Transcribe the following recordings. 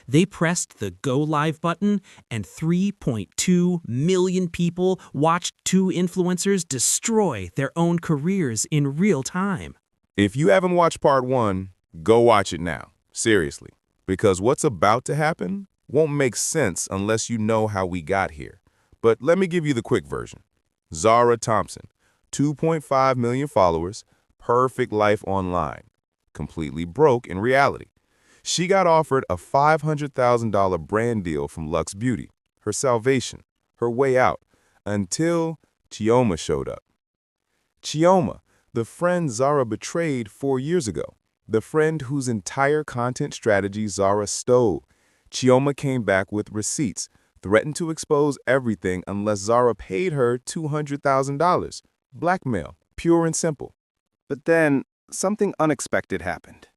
They pressed the Go Live button, and 3.2 million people watched two influencers destroy their own careers in real time. If you haven't watched part one, go watch it now. Seriously. Because what's about to happen won't make sense unless you know how we got here. But let me give you the quick version. Zara Thompson, 2.5 million followers, perfect life online, completely broke in reality. She got offered a $500,000 brand deal from Luxe Beauty, her salvation, her way out, until Chioma showed up. Chioma, the friend Zara betrayed 4 years ago, the friend whose entire content strategy Zara stole. Chioma came back with receipts, threatened to expose everything unless Zara paid her $200,000. Blackmail, pure and simple. But then, something unexpected happened.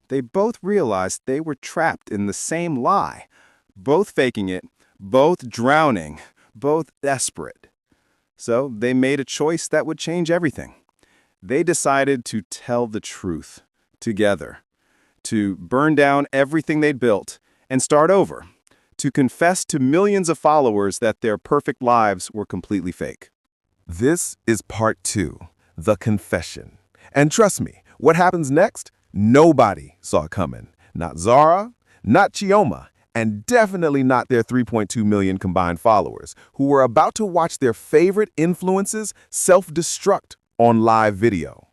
They both realized they were trapped in the same lie, both faking it, both drowning, both desperate. So they made a choice that would change everything. They decided to tell the truth, together, to burn down everything they'd built and start over, to confess to millions of followers that their perfect lives were completely fake. This is part 2, the confession. And trust me, what happens next? Nobody saw it coming. Not Zara, not Chioma, and definitely not their 3.2 million combined followers, who were about to watch their favorite influences self-destruct on live video.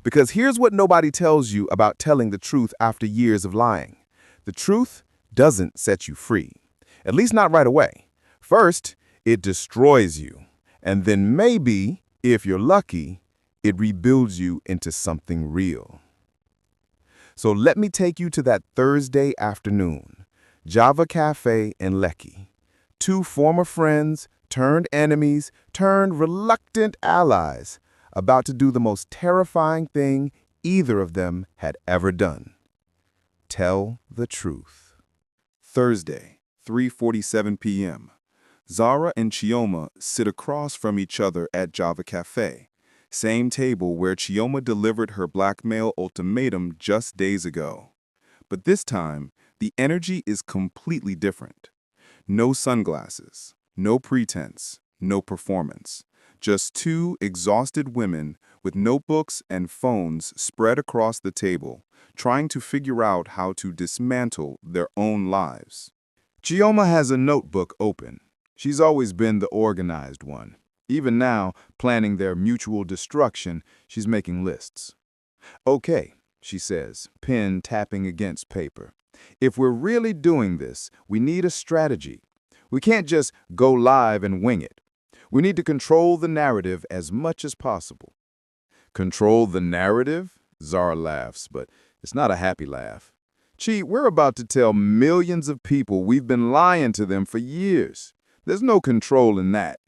Because here's what nobody tells you about telling the truth after years of lying. The truth doesn't set you free, at least not right away. First, it destroys you, and then maybe, if you're lucky, it rebuilds you into something real. So let me take you to that Thursday afternoon, Java Cafe in Lekki. Two former friends, turned enemies, turned reluctant allies, about to do the most terrifying thing either of them had ever done. Tell the truth. Thursday, 3:47 p.m. Zara and Chioma sit across from each other at Java Cafe, same table where Chioma delivered her blackmail ultimatum just days ago. But this time, the energy is completely different. No sunglasses, no pretense, no performance. Just two exhausted women with notebooks and phones spread across the table, trying to figure out how to dismantle their own lives. Chioma has a notebook open. She's always been the organized one. Even now, planning their mutual destruction, she's making lists. Okay, she says, pen tapping against paper. If we're really doing this, we need a strategy. We can't just go live and wing it. We need to control the narrative as much as possible. Control the narrative? Zara laughs, but it's not a happy laugh. Chi, we're about to tell millions of people we've been lying to them for years. There's no control in that.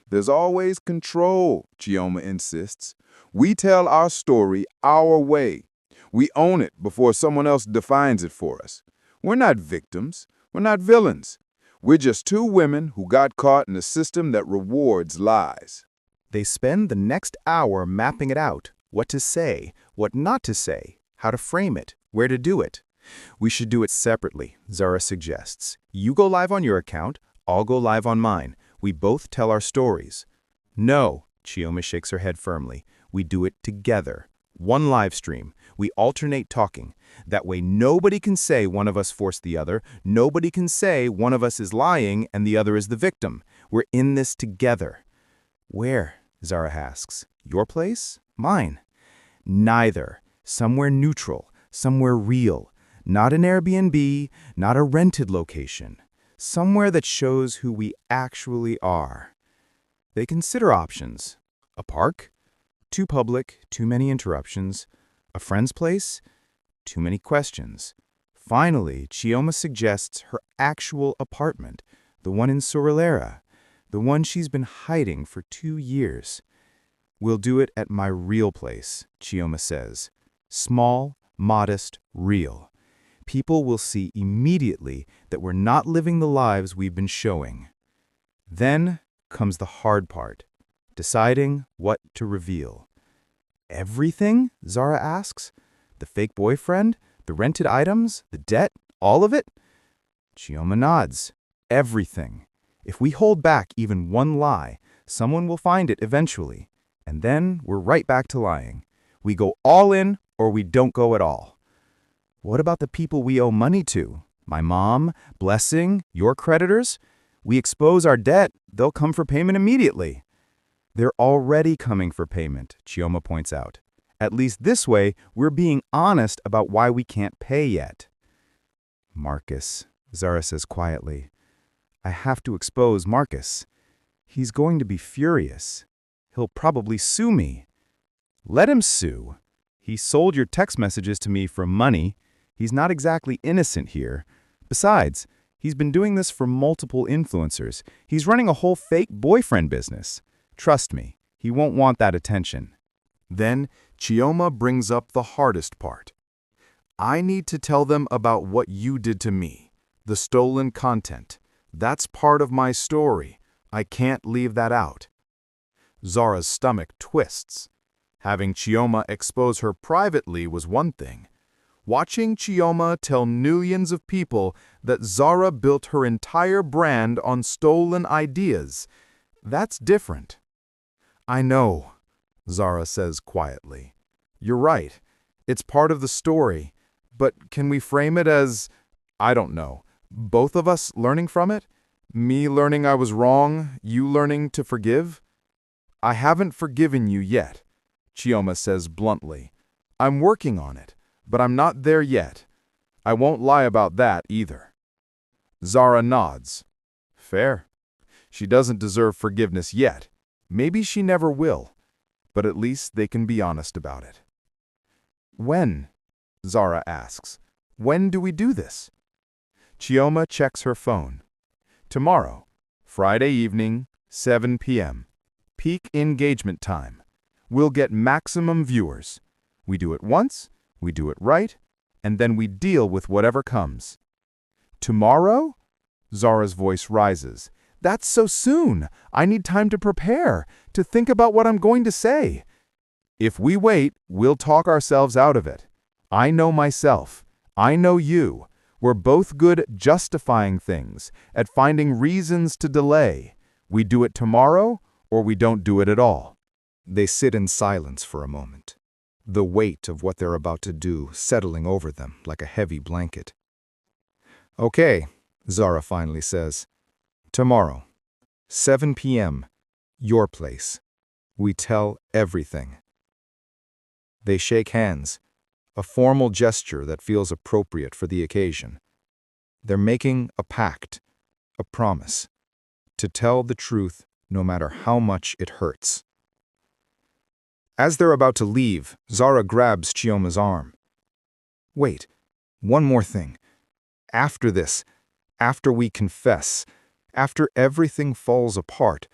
There's always control, Chioma insists. We tell our story our way. We own it before someone else defines it for us. We're not victims. We're not villains. We're just two women who got caught in a system that rewards lies. They spend the next hour mapping it out, what to say, what not to say, how to frame it, where to do it. We should do it separately, Zara suggests. You go live on your account, I'll go live on mine. We both tell our stories. No, Chioma shakes her head firmly. We do it together. One live stream. We alternate talking. That way nobody can say one of us forced the other. Nobody can say one of us is lying and the other is the victim. We're in this together. Where? Zara asks. Your place? Mine. Neither. Somewhere neutral. Somewhere real. Not an Airbnb, not a rented location. Somewhere that shows who we actually are. They consider options. A park? Too public, too many interruptions. A friend's place? Too many questions. Finally, Chioma suggests her actual apartment, the one in Sorolera, the one she's been hiding for 2 years. We'll do it at my real place, Chioma says. Small, modest, real. People will see immediately that we're not living the lives we've been showing. Then comes the hard part, deciding what to reveal. Everything? Zara asks. The fake boyfriend? The rented items? The debt? All of it? Chioma nods. Everything. If we hold back even one lie, someone will find it eventually. And then we're right back to lying. We go all in or we don't go at all. What about the people we owe money to? My mom, Blessing, your creditors? We expose our debt, they'll come for payment immediately. They're already coming for payment, Chioma points out. At least this way, we're being honest about why we can't pay yet. Marcus, Zara says quietly. I have to expose Marcus. He's going to be furious. He'll probably sue me. Let him sue. He sold your text messages to me for money. He's not exactly innocent here. Besides, he's been doing this for multiple influencers. He's running a whole fake boyfriend business. Trust me, he won't want that attention. Then Chioma brings up the hardest part. I need to tell them about what you did to me, the stolen content. That's part of my story. I can't leave that out. Zara's stomach twists. Having Chioma expose her privately was one thing. Watching Chioma tell millions of people that Zara built her entire brand on stolen ideas, that's different. I know, Zara says quietly. You're right. It's part of the story. But can we frame it as, I don't know, both of us learning from it? Me learning I was wrong, you learning to forgive? I haven't forgiven you yet, Chioma says bluntly. I'm working on it, but I'm not there yet. I won't lie about that either. Zara nods. Fair. She doesn't deserve forgiveness yet. Maybe she never will, but at least they can be honest about it. When? Zara asks. When do we do this? Chioma checks her phone. Tomorrow, Friday evening, 7 p.m. Peak engagement time. We'll get maximum viewers. We do it once, we do it right, and then we deal with whatever comes. Tomorrow? Zara's voice rises. That's so soon. I need time to prepare, to think about what I'm going to say. If we wait, we'll talk ourselves out of it. I know myself. I know you. We're both good at justifying things, at finding reasons to delay. We do it tomorrow, or we don't do it at all. They sit in silence for a moment, the weight of what they're about to do settling over them like a heavy blanket. Okay, Zara finally says. Tomorrow, 7 p.m., your place. We tell everything. They shake hands, a formal gesture that feels appropriate for the occasion. They're making a pact, a promise, to tell the truth no matter how much it hurts. As they're about to leave, Zara grabs Chioma's arm. Wait, one more thing. After this, after we confess, after everything falls apart,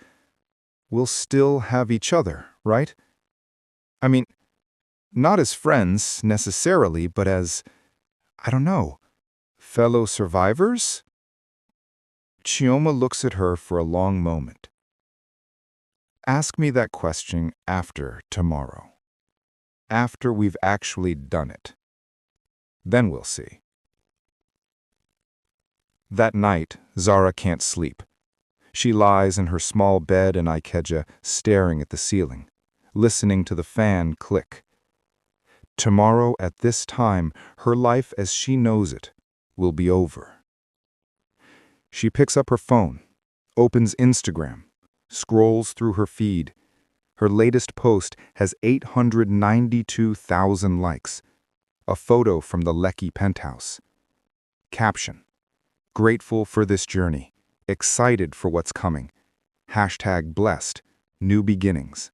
we'll still have each other, right? I mean, not as friends, necessarily, but as, I don't know, fellow survivors? Chioma looks at her for a long moment. Ask me that question after tomorrow. After we've actually done it. Then we'll see. That night, Zara can't sleep. She lies in her small bed in Ikeja, staring at the ceiling, listening to the fan click. Tomorrow at this time, her life as she knows it will be over. She picks up her phone, opens Instagram, scrolls through her feed. Her latest post has 892,000 likes. A photo from the Lekki penthouse. Caption: grateful for this journey, excited for what's coming. #blessed, new beginnings.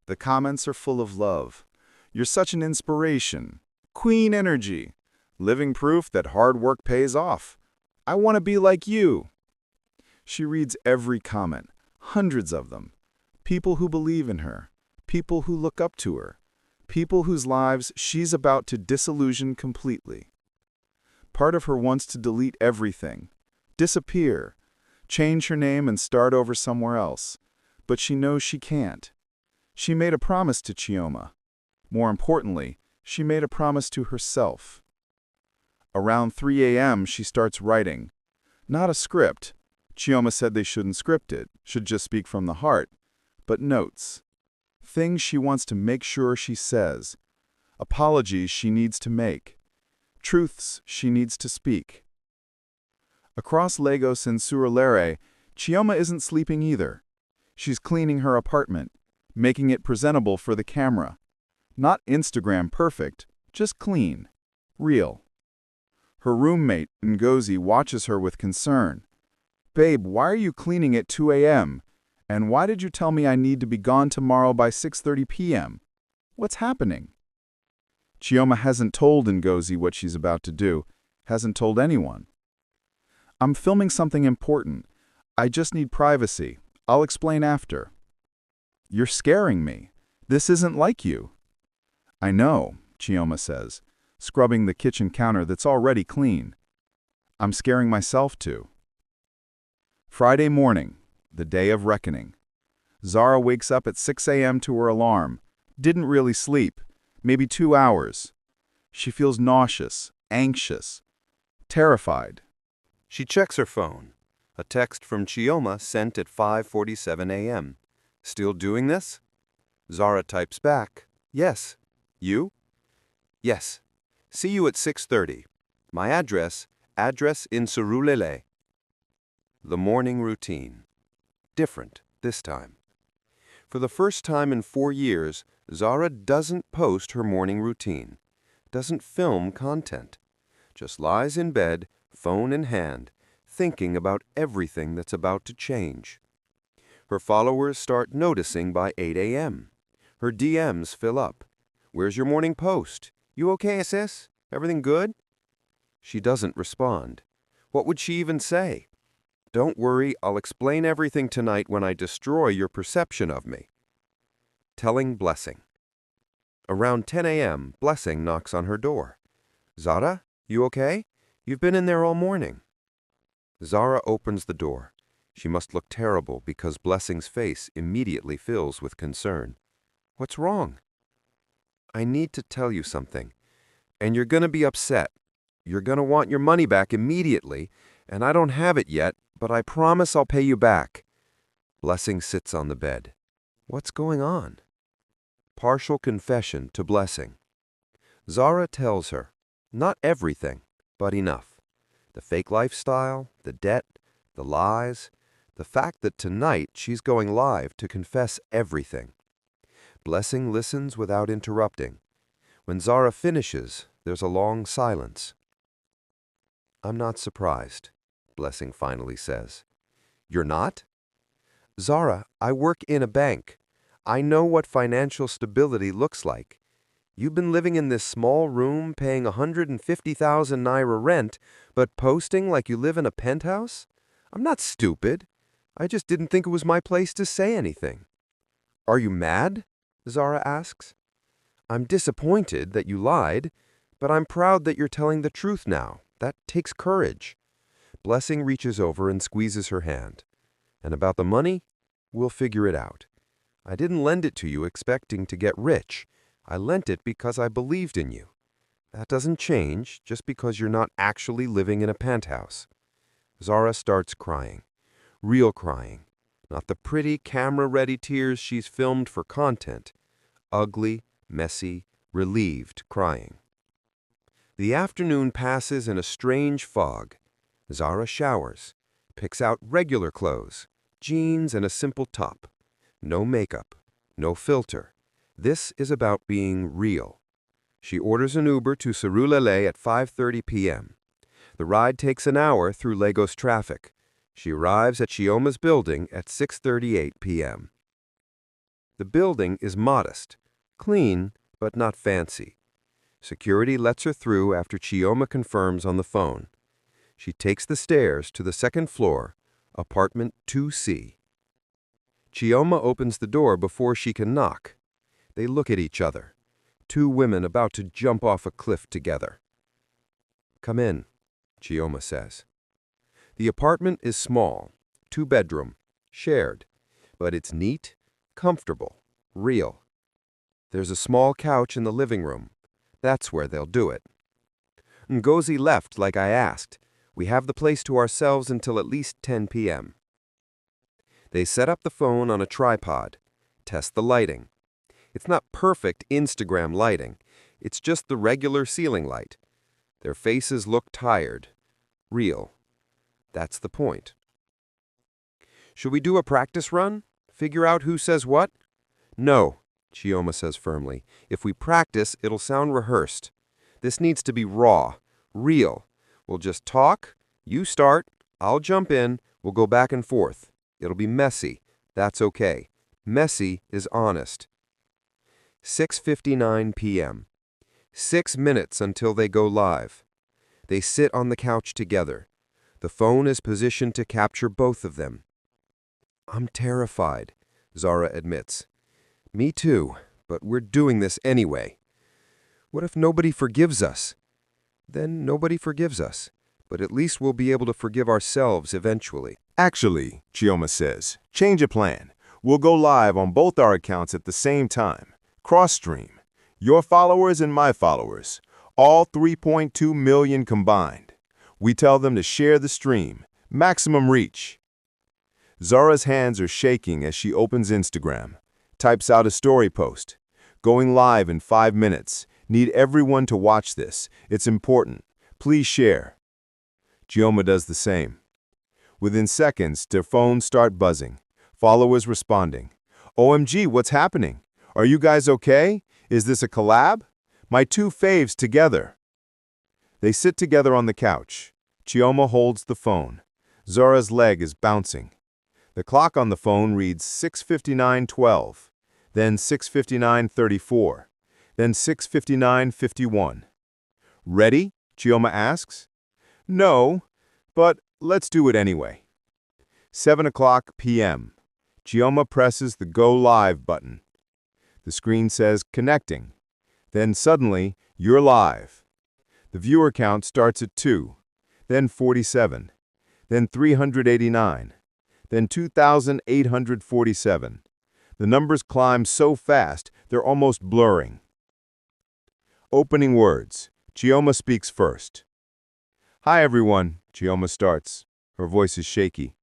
The comments are full of love. You're such an inspiration. Queen energy. Living proof that hard work pays off. I want to be like you. She reads every comment, hundreds of them. People who believe in her. People who look up to her. People whose lives she's about to disillusion completely. Part of her wants to delete everything, disappear, change her name and start over somewhere else. But she knows she can't. She made a promise to Chioma. More importantly, she made a promise to herself. Around 3 a.m., she starts writing. Not a script. Chioma said they shouldn't script it, should just speak from the heart. But notes. Things she wants to make sure she says. Apologies she needs to make. Truths she needs to speak. Across Lagos and Surulere, Chioma isn't sleeping either. She's cleaning her apartment, making it presentable for the camera. Not Instagram perfect, just clean. Real. Her roommate, Ngozi, watches her with concern. Babe, why are you cleaning at 2 a.m.? And why did you tell me I need to be gone tomorrow by 6:30 p.m.? What's happening? Chioma hasn't told Ngozi what she's about to do, hasn't told anyone. I'm filming something important. I just need privacy. I'll explain after. You're scaring me. This isn't like you. I know, Chioma says, scrubbing the kitchen counter that's already clean. I'm scaring myself too. Friday morning, the day of reckoning. Zara wakes up at 6 a.m. to her alarm. Didn't really sleep, maybe 2 hours. She feels nauseous, anxious, terrified. She checks her phone. A text from Chioma sent at 5:47 a.m. Still doing this? Zara types back, yes. You? Yes. See you at 6:30. My address in Surulere. The morning routine. Different this time. For the first time in 4 years, Zara doesn't post her morning routine, doesn't film content, just lies in bed, phone in hand, thinking about everything that's about to change. Her followers start noticing by 8 a.m. Her DMs fill up. Where's your morning post? You okay, sis? Everything good? She doesn't respond. What would she even say? Don't worry, I'll explain everything tonight when I destroy your perception of me. Telling Blessing. Around 10 a.m., Blessing knocks on her door. Zara, you okay? You've been in there all morning. Zara opens the door. She must look terrible because Blessing's face immediately fills with concern. What's wrong? I need to tell you something, and you're going to be upset. You're going to want your money back immediately, and I don't have it yet, but I promise I'll pay you back. Blessing sits on the bed. What's going on? Partial confession to Blessing. Zara tells her, not everything, but enough. The fake lifestyle, the debt, the lies, the fact that tonight she's going live to confess everything. Blessing listens without interrupting. When Zara finishes, there's a long silence. I'm not surprised, Blessing finally says. You're not? Zara, I work in a bank. I know what financial stability looks like. You've been living in this small room paying 150,000 naira rent, but posting like you live in a penthouse? I'm not stupid. I just didn't think it was my place to say anything. Are you mad? Zara asks. I'm disappointed that you lied, but I'm proud that you're telling the truth now. That takes courage. Blessing reaches over and squeezes her hand. And about the money? We'll figure it out. I didn't lend it to you expecting to get rich. I lent it because I believed in you. That doesn't change just because you're not actually living in a penthouse. Zara starts crying. Real crying. Not the pretty, camera-ready tears she's filmed for content. Ugly, messy, relieved crying. The afternoon passes in a strange fog. Zara showers, picks out regular clothes, jeans and a simple top. No makeup, no filter. This is about being real. She orders an Uber to Surulere at 5:30 p.m. The ride takes an hour through Lagos traffic. She arrives at Chioma's building at 6:38 p.m. The building is modest, clean, but not fancy. Security lets her through after Chioma confirms on the phone. She takes the stairs to the second floor, apartment 2C. Chioma opens the door before she can knock. They look at each other. Two women about to jump off a cliff together. Come in, Chioma says. The apartment is small, 2-bedroom, shared, but it's neat, comfortable, real. There's a small couch in the living room. That's where they'll do it. Ngozi left like I asked. We have the place to ourselves until at least 10 p.m. They set up the phone on a tripod. Test the lighting. It's not perfect Instagram lighting. It's just the regular ceiling light. Their faces look tired. Real. That's the point. Should we do a practice run? Figure out who says what? No, Chioma says firmly. If we practice, it'll sound rehearsed. This needs to be raw, real. We'll just talk, you start, I'll jump in, we'll go back and forth. It'll be messy. That's okay. Messy is honest. 6:59 p.m. 6 minutes until they go live. They sit on the couch together. The phone is positioned to capture both of them. I'm terrified, Zara admits. Me too, but we're doing this anyway. What if nobody forgives us? Then nobody forgives us, but at least we'll be able to forgive ourselves eventually. Actually, Chioma says, change of plan. We'll go live on both our accounts at the same time. Cross-stream. Your followers and my followers. All 3.2 million combined. We tell them to share the stream. Maximum reach. Zara's hands are shaking as she opens Instagram. Types out a story post. Going live in 5 minutes. Need everyone to watch this. It's important. Please share. Chioma does the same. Within seconds, their phones start buzzing. Followers responding. OMG, what's happening? Are you guys okay? Is this a collab? My two faves together. They sit together on the couch. Chioma holds the phone. Zara's leg is bouncing. The clock on the phone reads 6:59:12, then 6:59:34, then 6:59:51. Ready? Chioma asks. No, but let's do it anyway. 7:00 p.m. Chioma presses the Go Live button. The screen says Connecting. Then suddenly, you're live. The viewer count starts at 2, then 47, then 389, then 2,847. The numbers climb so fast, they're almost blurring. Opening words. Chioma speaks first. Hi everyone, Chioma starts. Her voice is shaky.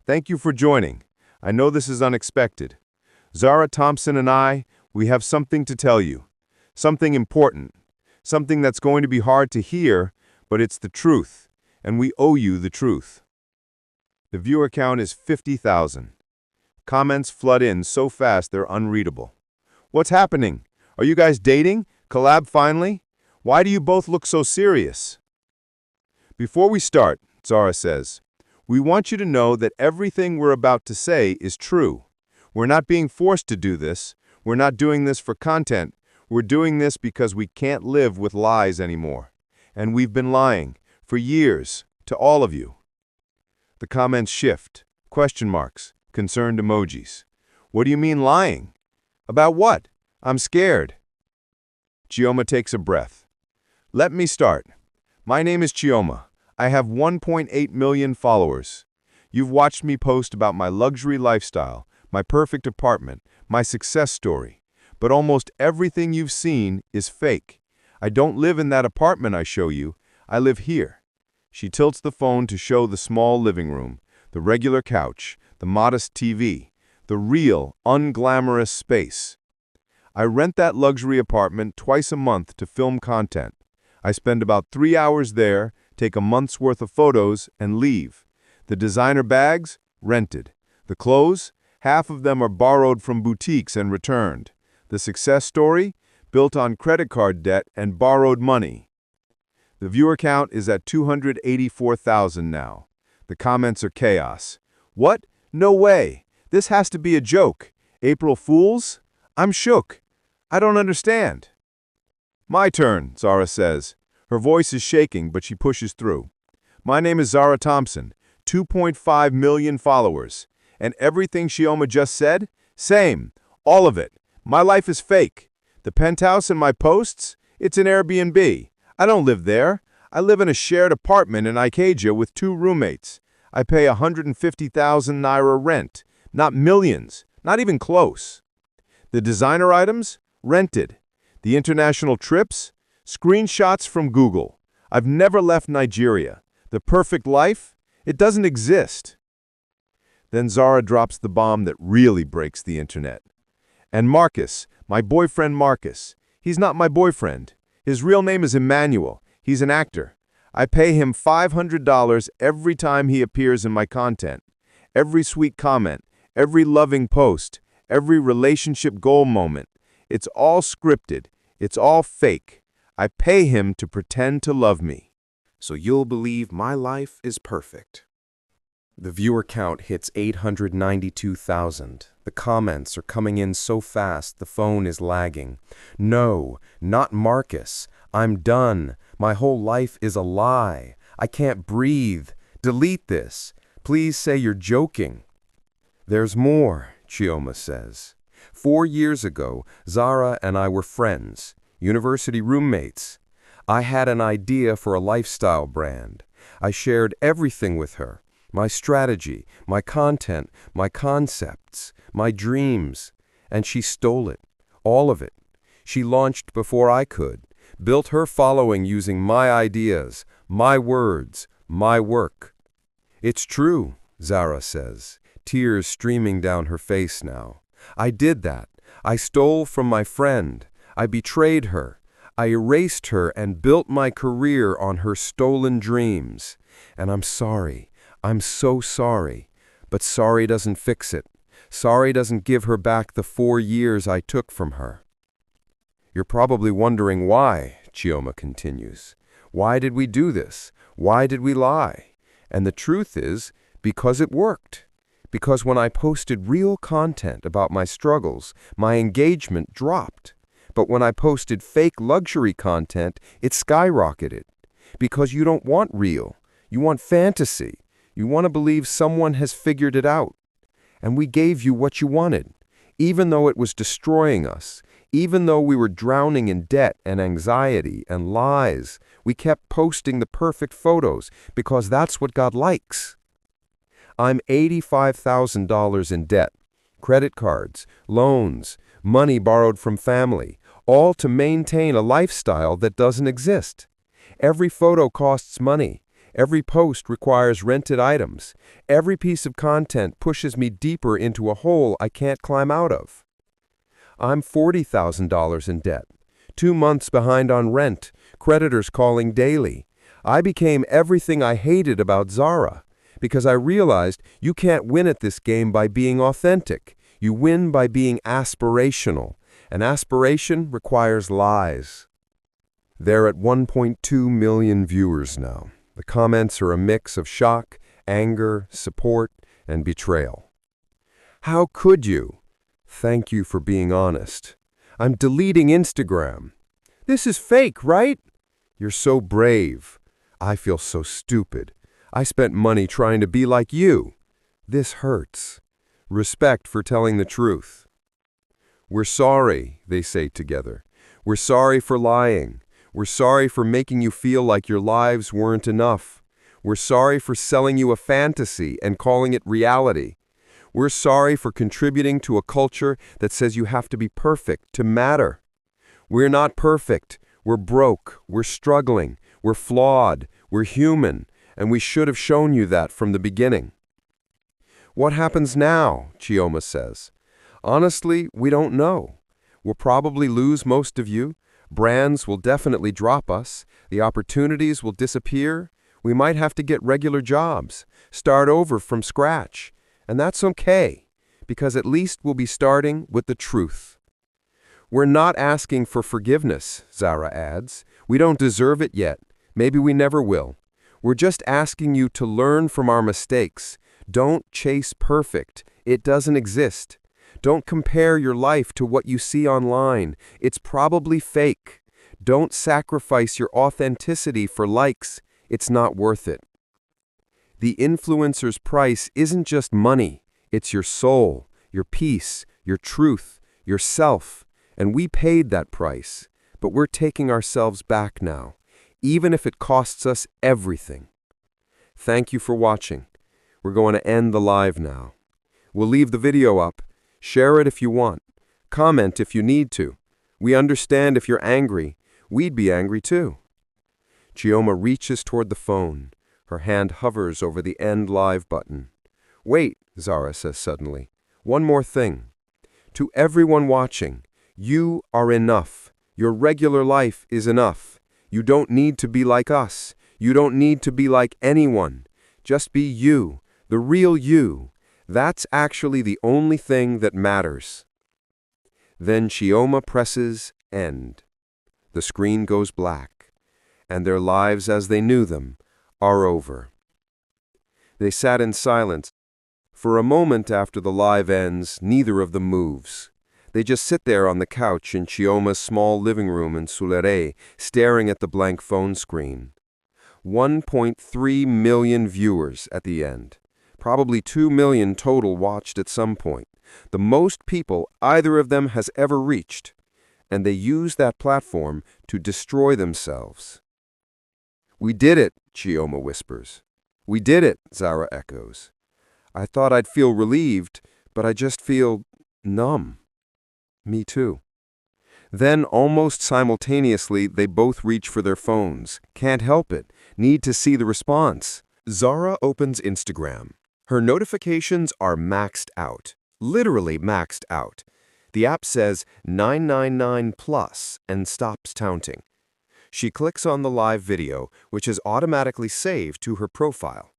Thank you for joining. I know this is unexpected. Zara Thompson and I, we have something to tell you. Something important. Something that's going to be hard to hear, but it's the truth, and we owe you the truth. The viewer count is 50,000. Comments flood in so fast they're unreadable. What's happening? Are you guys dating? Collab finally? Why do you both look so serious? Before we start, Zara says, we want you to know that everything we're about to say is true. We're not being forced to do this. We're not doing this for content. We're doing this because we can't live with lies anymore. And we've been lying for years to all of you. The comments shift. Question marks. Concerned emojis. What do you mean lying? About what? I'm scared. Chioma takes a breath. Let me start. My name is Chioma. I have 1.8 million followers. You've watched me post about my luxury lifestyle, my perfect apartment, my success story. But almost everything you've seen is fake. I don't live in that apartment I show you. I live here. She tilts the phone to show the small living room, the regular couch, the modest TV, the real, unglamorous space. I rent that luxury apartment twice a month to film content. I spend about 3 hours there, take a month's worth of photos, and leave. The designer bags? Rented. The clothes? Half of them are borrowed from boutiques and returned. The success story? Built on credit card debt and borrowed money. The viewer count is at 284,000 now. The comments are chaos. What? No way. This has to be a joke. April Fools? I'm shook. I don't understand. My turn, Zara says. Her voice is shaking, but she pushes through. My name is Zara Thompson, 2.5 million followers. And everything Chioma just said? Same. All of it. My life is fake. The penthouse and my posts? It's an Airbnb. I don't live there. I live in a shared apartment in Ikeja with 2 roommates. I pay 150,000 naira rent. Not millions. Not even close. The designer items? Rented. The international trips? Screenshots from Google. I've never left Nigeria. The perfect life? It doesn't exist. Then Zara drops the bomb that really breaks the internet. And Marcus, my boyfriend Marcus, he's not my boyfriend. His real name is Emmanuel. He's an actor. I pay him $500 every time he appears in my content. Every sweet comment, every loving post, every relationship goal moment. It's all scripted. It's all fake. I pay him to pretend to love me. So you'll believe my life is perfect. The viewer count hits 892,000. The comments are coming in so fast the phone is lagging. No, not Marcus. I'm done. My whole life is a lie. I can't breathe. Delete this. Please say you're joking. There's more, Chioma says. 4 years ago, Zara and I were friends, university roommates. I had an idea for a lifestyle brand. I shared everything with her. My strategy, my content, my concepts, my dreams. And she stole it. All of it. She launched before I could. Built her following using my ideas, my words, my work. It's true, Zara says, tears streaming down her face now. I did that. I stole from my friend. I betrayed her. I erased her and built my career on her stolen dreams. And I'm sorry. I'm so sorry. But sorry doesn't fix it. Sorry doesn't give her back the 4 years I took from her. You're probably wondering why, Chioma continues. Why did we do this? Why did we lie? And the truth is, because it worked. Because when I posted real content about my struggles, my engagement dropped. But when I posted fake luxury content, it skyrocketed. Because you don't want real. You want fantasy. You want to believe someone has figured it out. And we gave you what you wanted, even though it was destroying us. Even though we were drowning in debt and anxiety and lies, we kept posting the perfect photos because that's what got likes. I'm $85,000 in debt, credit cards, loans, money borrowed from family, all to maintain a lifestyle that doesn't exist. Every photo costs money. Every post requires rented items. Every piece of content pushes me deeper into a hole I can't climb out of. I'm $40,000 in debt, 2 months behind on rent, creditors calling daily. I became everything I hated about Zara, because I realized you can't win at this game by being authentic. You win by being aspirational, and aspiration requires lies. They're at 1.2 million viewers now. The comments are a mix of shock, anger, support, and betrayal. How could you? Thank you for being honest. I'm deleting Instagram. This is fake, right? You're so brave. I feel so stupid. I spent money trying to be like you. This hurts. Respect for telling the truth. We're sorry, they say together. We're sorry for lying. We're sorry for making you feel like your lives weren't enough. We're sorry for selling you a fantasy and calling it reality. We're sorry for contributing to a culture that says you have to be perfect to matter. We're not perfect. We're broke. We're struggling. We're flawed. We're human. And we should have shown you that from the beginning. What happens now? Chioma says. Honestly, we don't know. We'll probably lose most of you. Brands will definitely drop us. The opportunities will disappear. We might have to get regular jobs, start over from scratch. And that's okay, because at least we'll be starting with the truth. We're not asking for forgiveness, Zara adds. We don't deserve it yet. Maybe we never will. We're just asking you to learn from our mistakes. Don't chase perfect. It doesn't exist. Don't compare your life to what you see online. It's probably fake. Don't sacrifice your authenticity for likes. It's not worth it. The influencer's price isn't just money. It's your soul, your peace, your truth, yourself. And we paid that price. But we're taking ourselves back now, even if it costs us everything. Thank you for watching. We're going to end the live now. We'll leave the video up. Share it if you want. Comment if you need to. We understand if you're angry. We'd be angry too. Chioma reaches toward the phone. Her hand hovers over the End Live button. Wait, Zara says suddenly. One more thing. To everyone watching, you are enough. Your regular life is enough. You don't need to be like us. You don't need to be like anyone. Just be you, the real you. That's actually the only thing that matters. Then Chioma presses End. The screen goes black, and their lives as they knew them are over. They sat in silence. For a moment after the live ends, neither of them moves. They just sit there on the couch in Chioma's small living room in Sulere, staring at the blank phone screen. 1.3 million viewers at the end. Probably 2 million total watched at some point. The most people either of them has ever reached. And they use that platform to destroy themselves. We did it, Chioma whispers. We did it, Zara echoes. I thought I'd feel relieved, but I just feel numb. Me too. Then, almost simultaneously, they both reach for their phones. Can't help it. Need to see the response. Zara opens Instagram. Her notifications are maxed out. Literally maxed out. The app says 999 plus and stops counting. She clicks on the live video, which is automatically saved to her profile.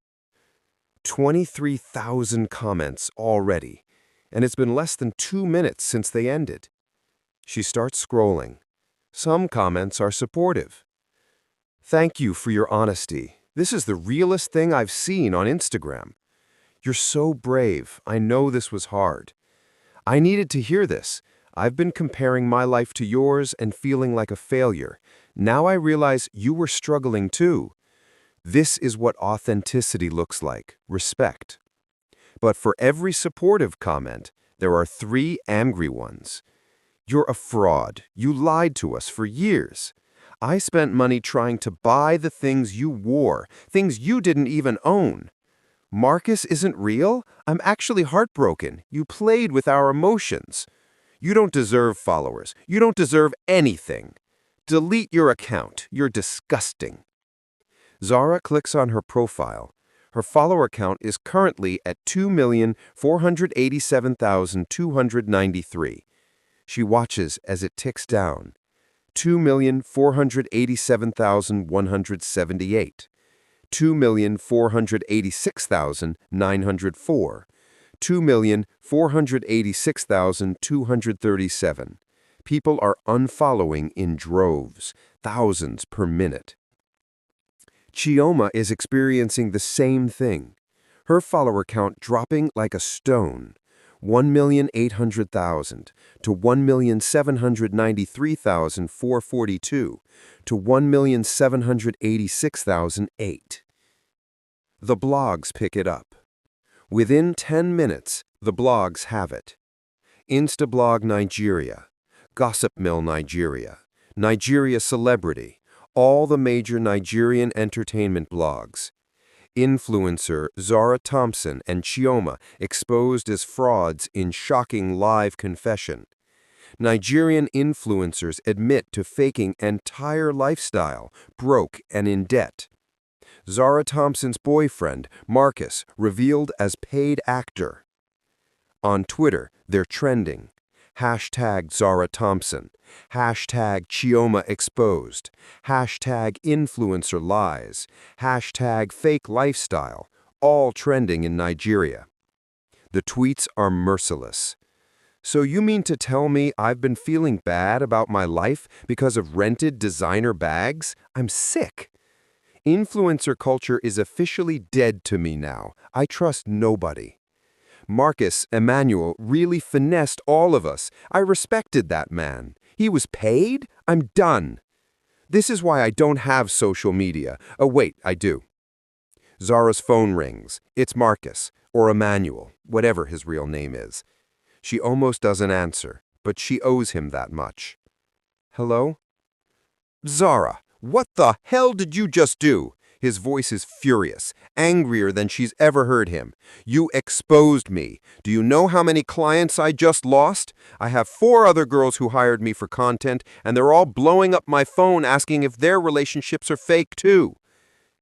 23,000 comments already, and it's been less than 2 minutes since they ended. She starts scrolling. Some comments are supportive. Thank you for your honesty. This is the realest thing I've seen on Instagram. You're so brave. I know this was hard. I needed to hear this. I've been comparing my life to yours and feeling like a failure. Now I realize you were struggling too. This is what authenticity looks like, respect. But for every supportive comment, there are 3 angry ones. You're a fraud. You lied to us for years. I spent money trying to buy the things you wore, things you didn't even own. Marcus isn't real? I'm actually heartbroken. You played with our emotions. You don't deserve followers. You don't deserve anything. Delete your account. You're disgusting. Zara clicks on her profile. Her follower count is currently at 2,487,293. She watches as it ticks down. 2,487,178. 2,486,904. 2,486,237. People are unfollowing in droves, thousands per minute. Chioma is experiencing the same thing. Her follower count dropping like a stone, 1,800,000 to 1,793,442 to 1,786,008. The blogs pick it up. Within 10 minutes, the blogs have it. Instablog Nigeria, Gossip Mill Nigeria, Nigeria Celebrity, all the major Nigerian entertainment blogs. Influencer Zara Thompson and Chioma exposed as frauds in shocking live confession. Nigerian influencers admit to faking entire lifestyle, broke and in debt. Zara Thompson's boyfriend, Marcus, revealed as paid actor. On Twitter, they're trending. Hashtag Zara Thompson. Hashtag Chioma exposed. Hashtag influencer lies. Hashtag fake lifestyle. All trending in Nigeria. The tweets are merciless. So you mean to tell me I've been feeling bad about my life because of rented designer bags? I'm sick. Influencer culture is officially dead to me now. I trust nobody. Marcus Emmanuel really finessed all of us. I respected that man. He was paid? I'm done. This is why I don't have social media. Oh, wait, I do. Zara's phone rings. It's Marcus, or Emmanuel, whatever his real name is. She almost doesn't answer, but she owes him that much. Hello? Zara, what the hell did you just do? His voice is furious, angrier than she's ever heard him. You exposed me. Do you know how many clients I just lost? I have 4 other girls who hired me for content, and they're all blowing up my phone asking if their relationships are fake too.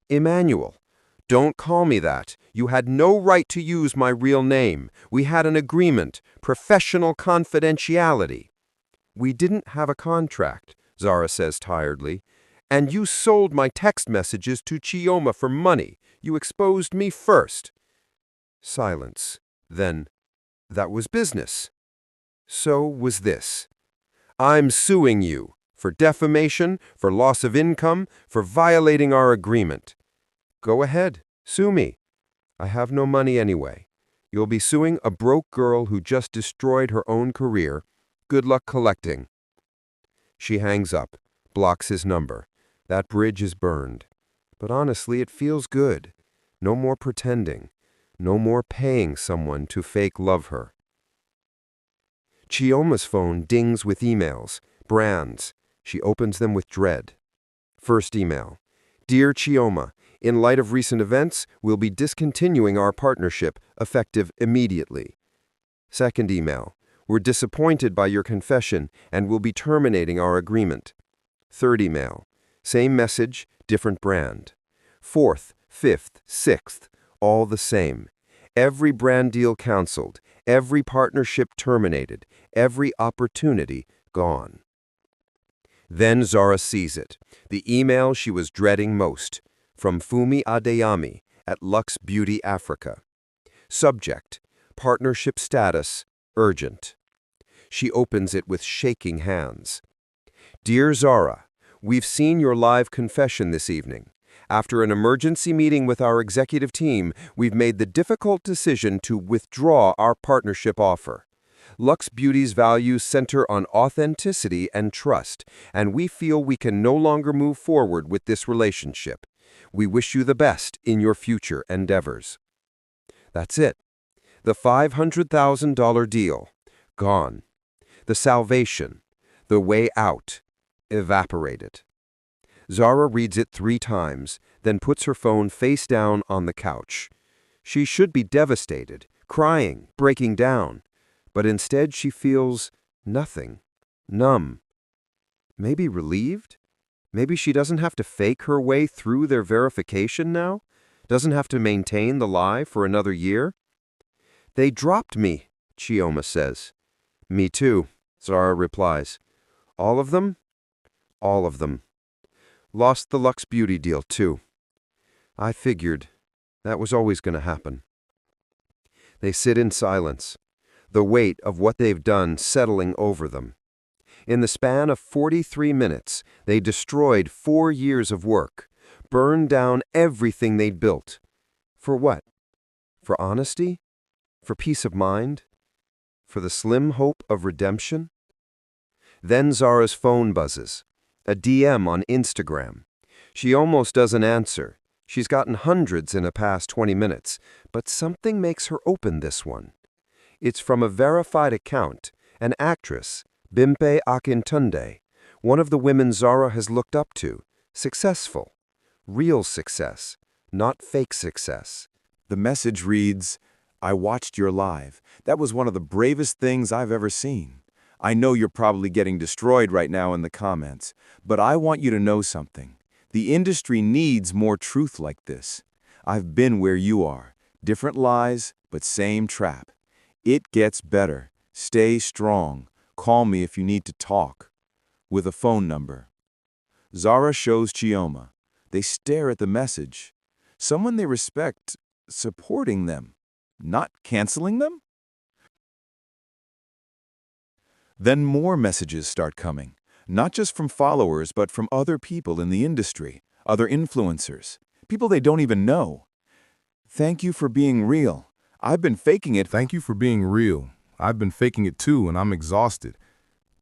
Emmanuel, don't call me that. You had no right to use my real name. We had an agreement, professional confidentiality. We didn't have a contract, Zara says tiredly. And you sold my text messages to Chioma for money. You exposed me first. Silence. Then, that was business. So was this. I'm suing you for defamation, for loss of income, for violating our agreement. Go ahead, sue me. I have no money anyway. You'll be suing a broke girl who just destroyed her own career. Good luck collecting. She hangs up, blocks his number. That bridge is burned. But honestly, it feels good. No more pretending. No more paying someone to fake love her. Chioma's phone dings with emails, brands. She opens them with dread. First email. Dear Chioma, in light of recent events, we'll be discontinuing our partnership, effective immediately. Second email. We're disappointed by your confession and will be terminating our agreement. Third email. Same message, different brand. Fourth, fifth, sixth, all the same. Every brand deal canceled, every partnership terminated, every opportunity gone. Then Zara sees it, the email she was dreading most, from Fumi Adeyemi at Lux Beauty Africa. Subject, partnership status, urgent. She opens it with shaking hands. Dear Zara, we've seen your live confession this evening. After an emergency meeting with our executive team, we've made the difficult decision to withdraw our partnership offer. Lux Beauty's values center on authenticity and trust, and we feel we can no longer move forward with this relationship. We wish you the best in your future endeavors. That's it. The $500,000 deal, gone. The salvation, the way out, evaporated. Zara reads it 3 times, then puts her phone face down on the couch. She should be devastated, crying, breaking down, but instead she feels nothing, numb. Maybe relieved? Maybe she doesn't have to fake her way through their verification now? Doesn't have to maintain the lie for another year? They dropped me, Chioma says. Me too, Zara replies. All of them? All of them. Lost the Lux Beauty deal, too. I figured. That was always going to happen. They sit in silence, the weight of what they've done settling over them. In the span of 43 minutes, they destroyed 4 years of work, burned down everything they'd built. For what? For honesty? For peace of mind? For the slim hope of redemption? Then Zara's phone buzzes. A DM on Instagram. She almost doesn't answer. She's gotten hundreds in the past 20 minutes, but something makes her open this one. It's from a verified account, an actress, Bimpe Akintunde, one of the women Zara has looked up to. Successful. Real success, not fake success. The message reads, I watched your live. That was one of the bravest things I've ever seen. I know you're probably getting destroyed right now in the comments, but I want you to know something. The industry needs more truth like this. I've been where you are. Different lies, but same trap. It gets better. Stay strong. Call me if you need to talk. With a phone number. Zara shows Chioma. They stare at the message. Someone they respect, supporting them, not canceling them? Then more messages start coming, not just from followers, but from other people in the industry, other influencers, people they don't even know. Thank you for being real. I've been faking it. Thank you for being real. I've been faking it too, and I'm exhausted.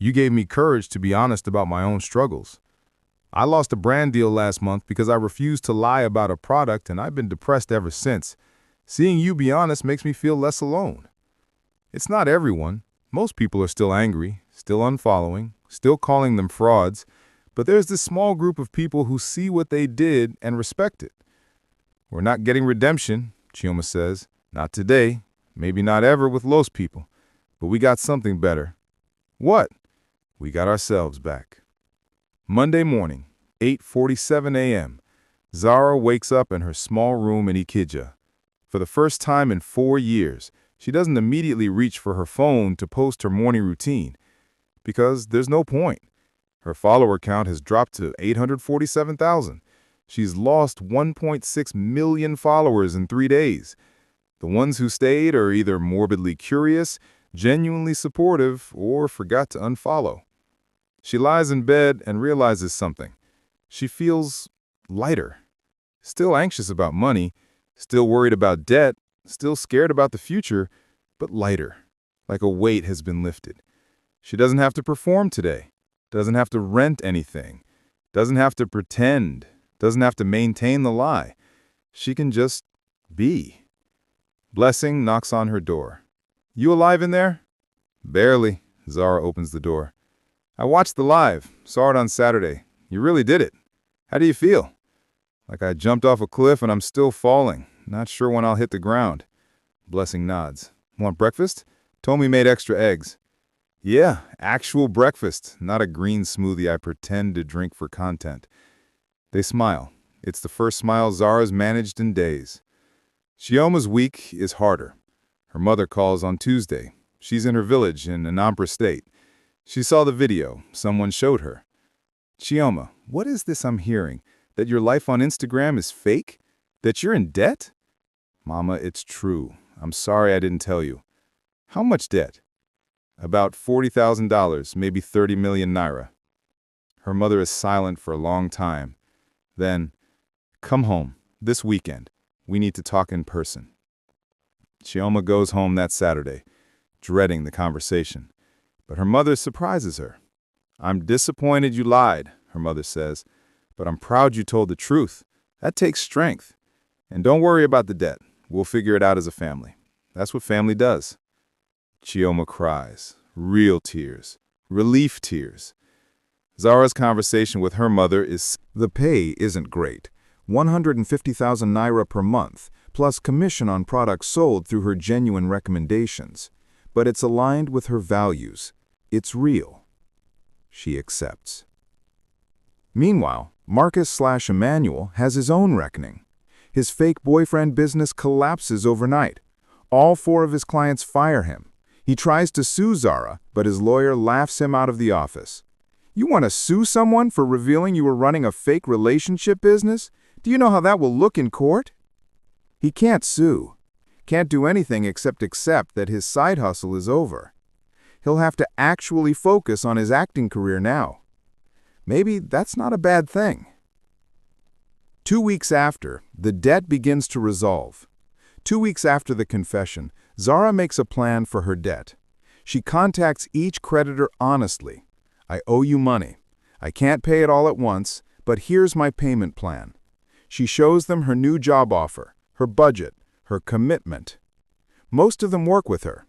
You gave me courage to be honest about my own struggles. I lost a brand deal last month because I refused to lie about a product, and I've been depressed ever since. Seeing you be honest makes me feel less alone. It's not everyone. Most people are still angry, still unfollowing, still calling them frauds, but there's this small group of people who see what they did and respect it. We're not getting redemption, Chioma says. Not today, maybe not ever with Los people. But we got something better. What? We got ourselves back. Monday morning, 8:47 a.m., Zara wakes up in her small room in Ikija. For the first time in 4 years, she doesn't immediately reach for her phone to post her morning routine, because there's no point. Her follower count has dropped to 847,000. She's lost 1.6 million followers in 3 days. The ones who stayed are either morbidly curious, genuinely supportive, or forgot to unfollow. She lies in bed and realizes something. She feels lighter. Still anxious about money, still worried about debt, still scared about the future, but lighter, like a weight has been lifted. She doesn't have to perform today, doesn't have to rent anything, doesn't have to pretend, doesn't have to maintain the lie. She can just be. Blessing knocks on her door. You alive in there? Barely. Zara opens the door. I watched the live, saw it on Saturday. You really did it. How do you feel? Like I jumped off a cliff and I'm still falling. Not sure when I'll hit the ground. Blessing nods. Want breakfast? Tommy made extra eggs. Yeah, actual breakfast, not a green smoothie I pretend to drink for content. They smile. It's the first smile Zara's managed in days. Chioma's week is harder. Her mother calls on Tuesday. She's in her village in Anambra State. She saw the video. Someone showed her. Chioma, what is this I'm hearing? That your life on Instagram is fake? That you're in debt? Mama, it's true. I'm sorry I didn't tell you. How much debt? About $40,000, maybe 30 million naira. Her mother is silent for a long time. Then, come home, this weekend. We need to talk in person. Chioma goes home that Saturday, dreading the conversation. But her mother surprises her. I'm disappointed you lied, her mother says, but I'm proud you told the truth. That takes strength. And don't worry about the debt. We'll figure it out as a family. That's what family does. Chioma cries, real tears, relief tears. Zara's conversation with her mother is, The pay isn't great. 150,000 naira per month, plus commission on products sold through her genuine recommendations. But it's aligned with her values. It's real. She accepts. Meanwhile, Marcus/Emmanuel has his own reckoning. His fake boyfriend business collapses overnight. All 4 of his clients fire him. He tries to sue Zara, but his lawyer laughs him out of the office. You want to sue someone for revealing you were running a fake relationship business? Do you know how that will look in court? He can't sue. Can't do anything except accept that his side hustle is over. He'll have to actually focus on his acting career now. Maybe that's not a bad thing. 2 weeks after, the debt begins to resolve. 2 weeks after the confession, Zara makes a plan for her debt. She contacts each creditor honestly. I owe you money. I can't pay it all at once, but here's my payment plan. She shows them her new job offer, her budget, her commitment. Most of them work with her.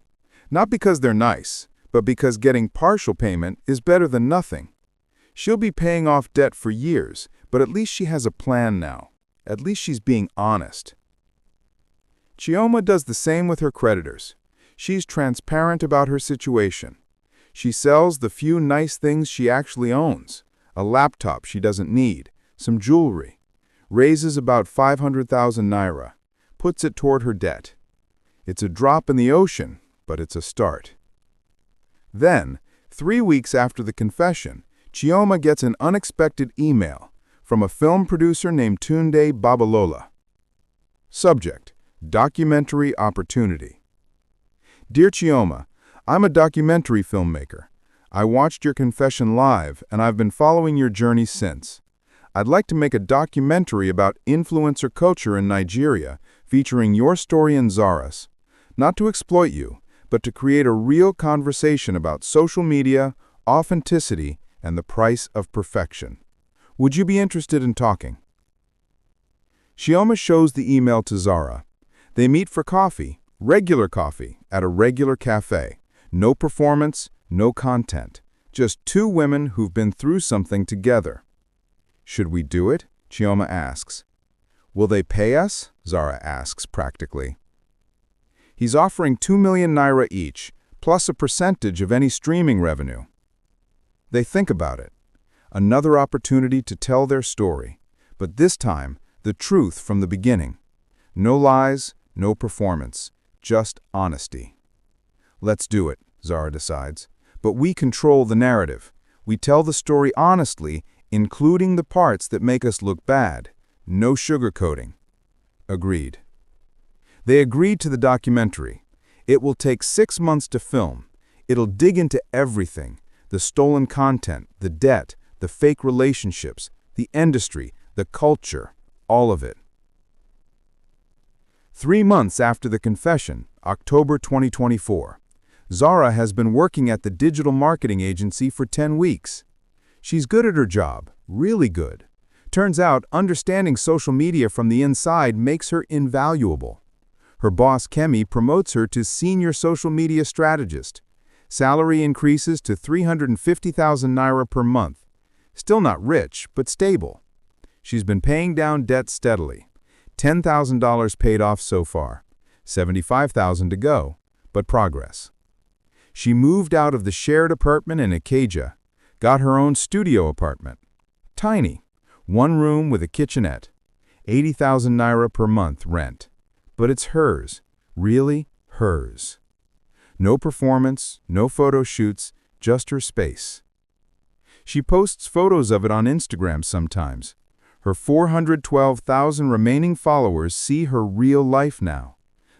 Not because they're nice, but because getting partial payment is better than nothing. She'll be paying off debt for years, but at least she has a plan now. At least she's being honest. Chioma does the same with her creditors. She's transparent about her situation. She sells the few nice things she actually owns, a laptop she doesn't need, some jewelry, raises about 500,000 naira, puts it toward her debt. It's a drop in the ocean, but it's a start. Then, 3 weeks after the confession, Chioma gets an unexpected email from a film producer named Tunde Babalola. Subject: Documentary Opportunity. Dear Chioma, I'm a documentary filmmaker. I watched your confession live, and I've been following your journey since. I'd like to make a documentary about influencer culture in Nigeria, featuring your story and Zara's. Not to exploit you, but to create a real conversation about social media, authenticity, and the price of perfection. Would you be interested in talking? Chioma shows the email to Zara. They meet for coffee, regular coffee, at a regular cafe. No performance, no content. Just 2 women who've been through something together. Should we do it? Chioma asks. Will they pay us? Zara asks practically. He's offering 2 million naira each, plus a percentage of any streaming revenue. They think about it. Another opportunity to tell their story, but this time, the truth from the beginning. No lies, no performance, just honesty. Let's do it, Zara decides. But we control the narrative. We tell the story honestly, including the parts that make us look bad. No sugarcoating. Agreed. They agreed to the documentary. It will take 6 months to film. It'll dig into everything. The stolen content, the debt, the fake relationships, the industry, the culture, all of it. 3 months after the confession, October 2024, Zara has been working at the digital marketing agency for 10 weeks. She's good at her job, really good. Turns out, understanding social media from the inside makes her invaluable. Her boss, Kemi, promotes her to senior social media strategist. Salary increases to 350,000 naira per month. Still not rich, but stable. She's been paying down debt steadily. $10,000 paid off so far. $75,000 to go, but progress. She moved out of the shared apartment in Ikeja, got her own studio apartment. Tiny, 1 room with a kitchenette. 80,000 naira per month rent. But it's hers, really hers. No performance, no photo shoots, just her space. She posts photos of it on Instagram sometimes. Her 412,000 remaining followers see her real life now.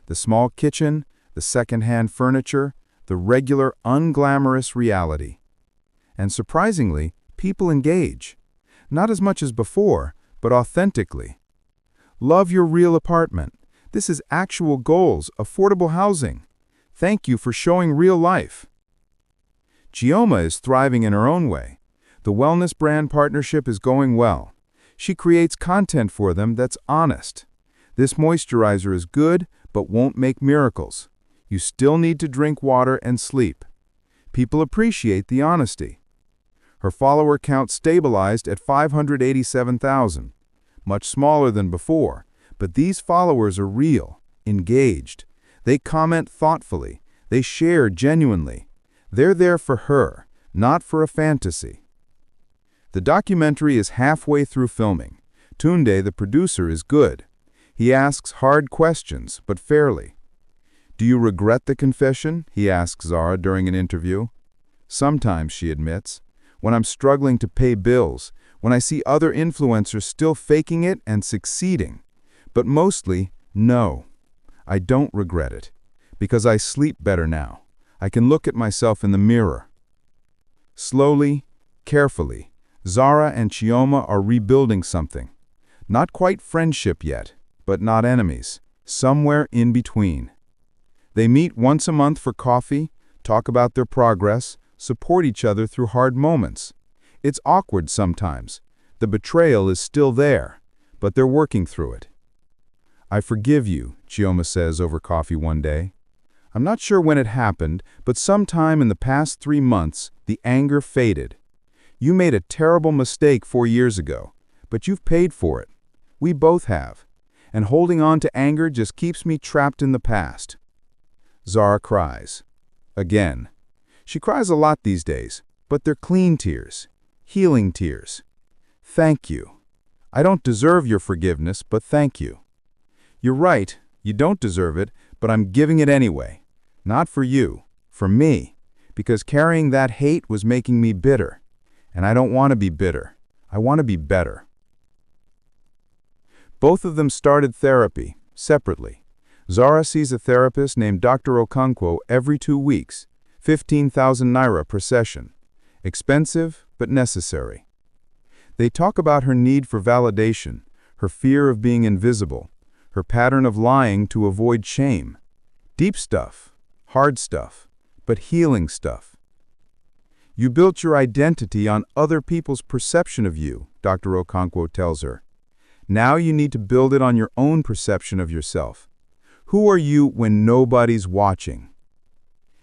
The small kitchen, the second-hand furniture, the regular, unglamorous reality. And surprisingly, people engage. Not as much as before, but authentically. Love your real apartment. This is actual goals, affordable housing. Thank you for showing real life. Chioma is thriving in her own way. The wellness brand partnership is going well. She creates content for them that's honest. This moisturizer is good, but won't make miracles. You still need to drink water and sleep. People appreciate the honesty. Her follower count stabilized at 587,000. Much smaller than before, but these followers are real, engaged. They comment thoughtfully. They share genuinely. They're there for her, not for a fantasy. The documentary is halfway through filming. Tunde, the producer, is good. He asks hard questions, but fairly. Do you regret the confession? He asks Zara during an interview. Sometimes, she admits. When I'm struggling to pay bills, when I see other influencers still faking it and succeeding. But mostly, no. I don't regret it. Because I sleep better now. I can look at myself in the mirror. Slowly, carefully, Zara and Chioma are rebuilding something. Not quite friendship yet, but not enemies. Somewhere in between. They meet once a month for coffee, talk about their progress, support each other through hard moments. It's awkward sometimes. The betrayal is still there, but they're working through it. I forgive you, Chioma says over coffee one day. I'm not sure when it happened, but sometime in the past 3 months, the anger faded. You made a terrible mistake 4 years ago, but you've paid for it. We both have. And holding on to anger just keeps me trapped in the past. Zara cries. Again. She cries a lot these days, but they're clean tears. Healing tears. Thank you. I don't deserve your forgiveness, but thank you. You're right, you don't deserve it, but I'm giving it anyway. Not for you, for me, because carrying that hate was making me bitter. And I don't want to be bitter. I want to be better. Both of them started therapy, separately. Zara sees a therapist named Dr. Okonkwo every 2 weeks, 15,000 naira per session. Expensive, but necessary. They talk about her need for validation, her fear of being invisible, her pattern of lying to avoid shame. Deep stuff, hard stuff, but healing stuff. You built your identity on other people's perception of you, Dr. Okonkwo tells her. Now you need to build it on your own perception of yourself. Who are you when nobody's watching?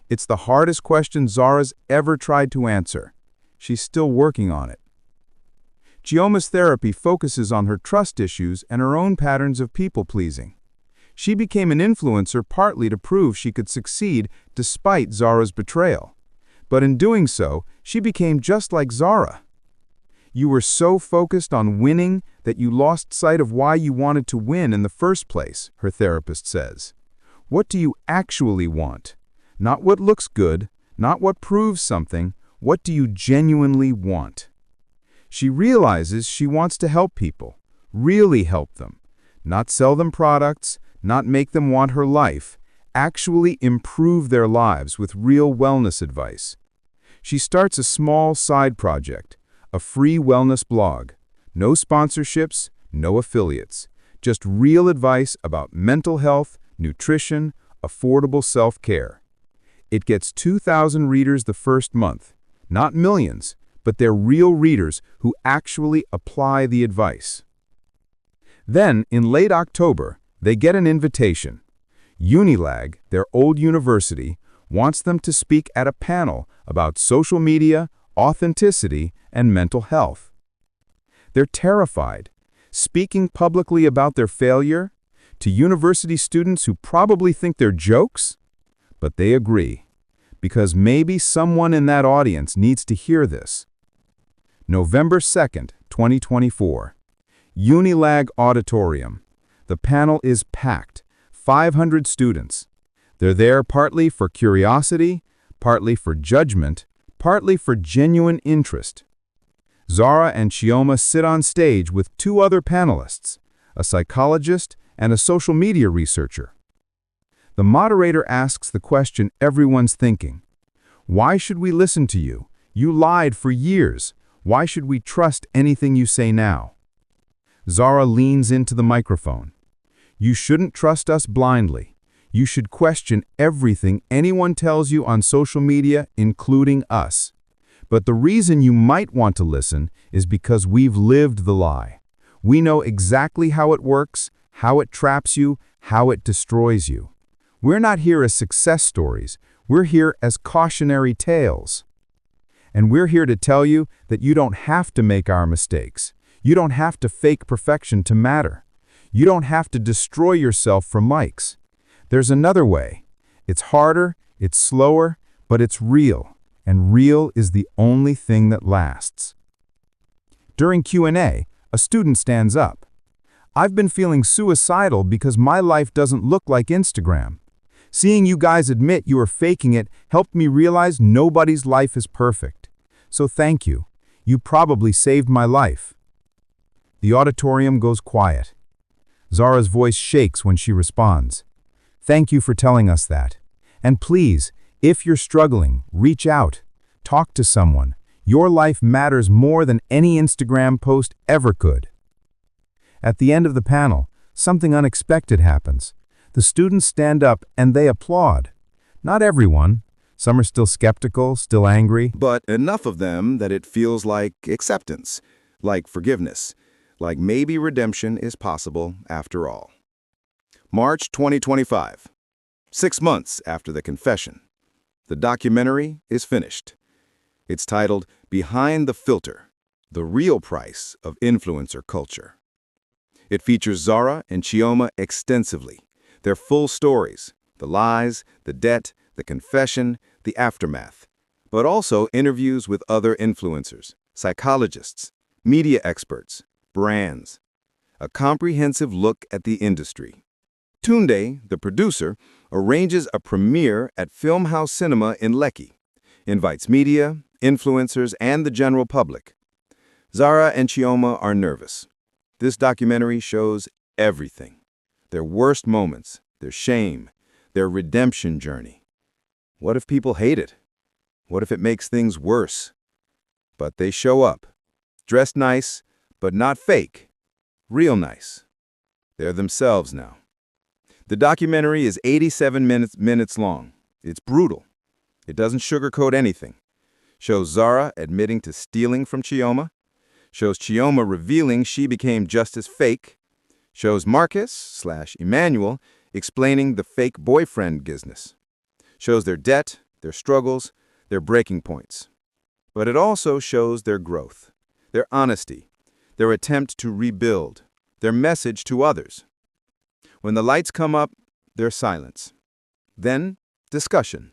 It's the hardest question Zara's ever tried to answer. She's still working on it. Chioma's therapy focuses on her trust issues and her own patterns of people-pleasing. She became an influencer partly to prove she could succeed despite Zara's betrayal. But in doing so, she became just like Zara. You were so focused on winning that you lost sight of why you wanted to win in the first place, her therapist says. What do you actually want? Not what looks good, not what proves something, what do you genuinely want? She realizes she wants to help people, really help them, not sell them products, not make them want her life, actually improve their lives with real wellness advice. She starts a small side project, a free wellness blog. No sponsorships, no affiliates, just real advice about mental health, nutrition, affordable self-care. It gets 2,000 readers the first month, not millions, but they're real readers who actually apply the advice. Then, in late October, they get an invitation. Unilag, their old university, wants them to speak at a panel about social media, authenticity, and mental health. They're terrified, speaking publicly about their failure to university students who probably think they're jokes, but they agree, because maybe someone in that audience needs to hear this. November 2nd, 2024. Unilag Auditorium. The panel is packed, 500 students. They're there partly for curiosity, partly for judgment, partly for genuine interest. Zara and Chioma sit on stage with two other panelists, a psychologist and a social media researcher. The moderator asks the question everyone's thinking. Why should we listen to you? You lied for years. Why should we trust anything you say now? Zara leans into the microphone. You shouldn't trust us blindly. You should question everything anyone tells you on social media, including us. But the reason you might want to listen is because we've lived the lie. We know exactly how it works, how it traps you, how it destroys you. We're not here as success stories. We're here as cautionary tales. And we're here to tell you that you don't have to make our mistakes. You don't have to fake perfection to matter. You don't have to destroy yourself for likes. There's another way. It's harder, it's slower, but it's real. And real is the only thing that lasts. During Q&A, a student stands up. I've been feeling suicidal because my life doesn't look like Instagram. Seeing you guys admit you are faking it helped me realize nobody's life is perfect. So thank you. You probably saved my life. The auditorium goes quiet. Zara's voice shakes when she responds. Thank you for telling us that. And please, if you're struggling, reach out. Talk to someone. Your life matters more than any Instagram post ever could. At the end of the panel, something unexpected happens. The students stand up and they applaud. Not everyone. Some are still skeptical, still angry. But enough of them that it feels like acceptance, like forgiveness, like maybe redemption is possible after all. March 2025. 6 months after the confession. The documentary is finished. It's titled Behind the Filter, The Real Price of Influencer Culture. It features Zara and Chioma extensively, their full stories, the lies, the debt, the confession, the aftermath, but also interviews with other influencers, psychologists, media experts, brands. A comprehensive look at the industry. Tunde, the producer, arranges a premiere at Film House Cinema in Lekki, invites media, influencers, and the general public. Zara and Chioma are nervous. This documentary shows everything. Their worst moments, their shame, their redemption journey. What if people hate it? What if it makes things worse? But they show up, dressed nice, but not fake, real nice. They're themselves now. The documentary is 87 minutes long. It's brutal. It doesn't sugarcoat anything. Shows Zara admitting to stealing from Chioma. Shows Chioma revealing she became just as fake. Shows Marcus/Emmanuel explaining the fake boyfriend business. Shows their debt, their struggles, their breaking points. But it also shows their growth, their honesty, their attempt to rebuild, their message to others. When the lights come up, there's silence. Then, discussion.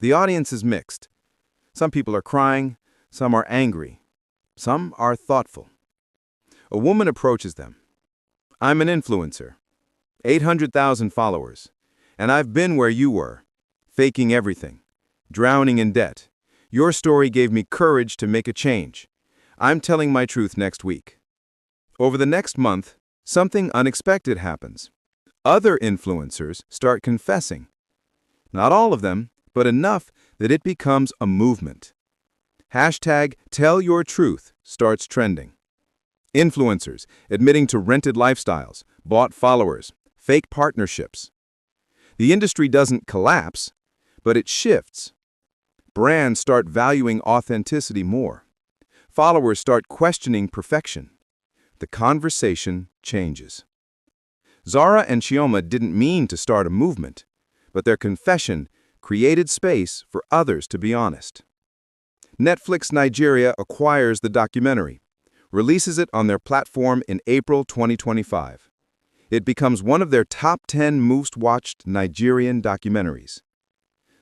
The audience is mixed. Some people are crying, some are angry, some are thoughtful. A woman approaches them. I'm an influencer, 800,000 followers, and I've been where you were, faking everything, drowning in debt. Your story gave me courage to make a change. I'm telling my truth next week. Over the next month, something unexpected happens. Other influencers start confessing. Not all of them, but enough that it becomes a movement. Hashtag Tell Your Truth starts trending. Influencers admitting to rented lifestyles, bought followers, fake partnerships. The industry doesn't collapse, but it shifts. Brands start valuing authenticity more. Followers start questioning perfection. The conversation changes. Zara and Chioma didn't mean to start a movement, but their confession created space for others to be honest. Netflix Nigeria acquires the documentary, releases it on their platform in April 2025. It becomes one of their top 10 most watched Nigerian documentaries.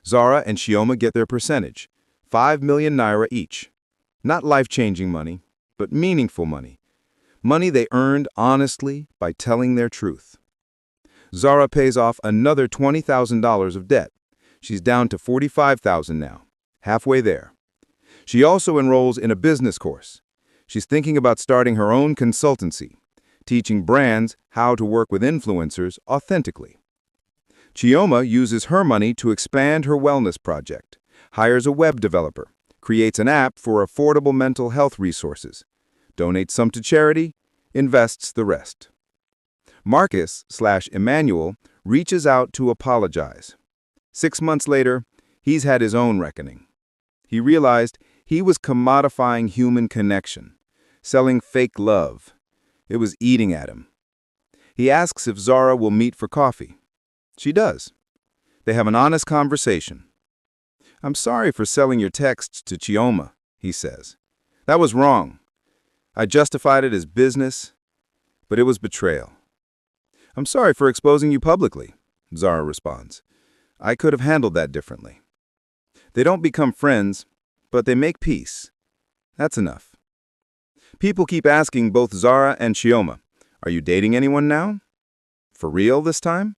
Zara and Chioma get their percentage, 5 million naira each. Not life-changing money, but meaningful money. Money they earned honestly by telling their truth. Zara pays off another $20,000 of debt. She's down to $45,000 now, halfway there. She also enrolls in a business course. She's thinking about starting her own consultancy, teaching brands how to work with influencers authentically. Chioma uses her money to expand her wellness project, hires a web developer, creates an app for affordable mental health resources, donates some to charity, invests the rest. Marcus/Emmanuel reaches out to apologize. 6 months later, he's had his own reckoning. He realized he was commodifying human connection, selling fake love. It was eating at him. He asks if Zara will meet for coffee. She does. They have an honest conversation. I'm sorry for selling your texts to Chioma, he says. That was wrong. I justified it as business, but it was betrayal. I'm sorry for exposing you publicly, Zara responds. I could have handled that differently. They don't become friends, but they make peace. That's enough. People keep asking both Zara and Chioma, are you dating anyone now? For real this time?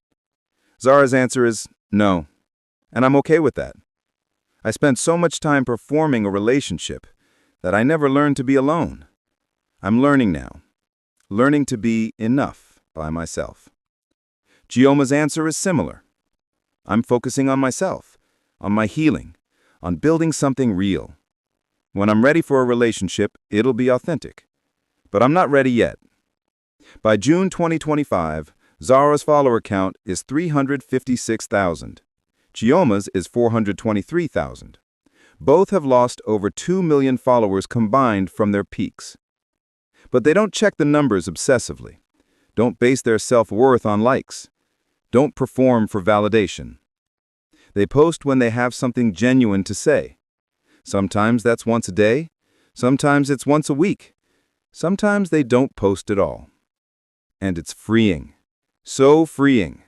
Zara's answer is no, and I'm okay with that. I spent so much time performing a relationship that I never learned to be alone. I'm learning now, learning to be enough by myself. Chioma's answer is similar. I'm focusing on myself, on my healing, on building something real. When I'm ready for a relationship, it'll be authentic. But I'm not ready yet. By June 2025, Zara's follower count is 356,000. Chioma's is 423,000. Both have lost over 2 million followers combined from their peaks. But they don't check the numbers obsessively. Don't base their self-worth on likes. Don't perform for validation. They post when they have something genuine to say. Sometimes that's once a day. Sometimes it's once a week. Sometimes they don't post at all. And it's freeing. So freeing.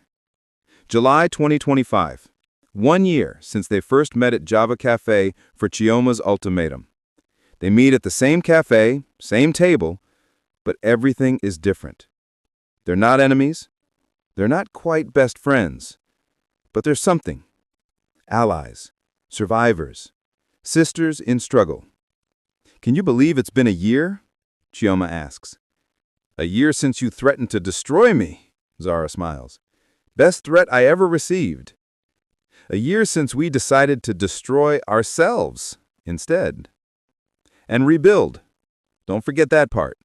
July 2025. 1 year since they first met at Java Cafe for Chioma's ultimatum. They meet at the same cafe, same table, but everything is different. They're not enemies. They're not quite best friends. But there's something. Allies, survivors, sisters in struggle. Can you believe it's been a year? Chioma asks. A year since you threatened to destroy me, Zara smiles. Best threat I ever received. A year since we decided to destroy ourselves instead. And rebuild. Don't forget that part.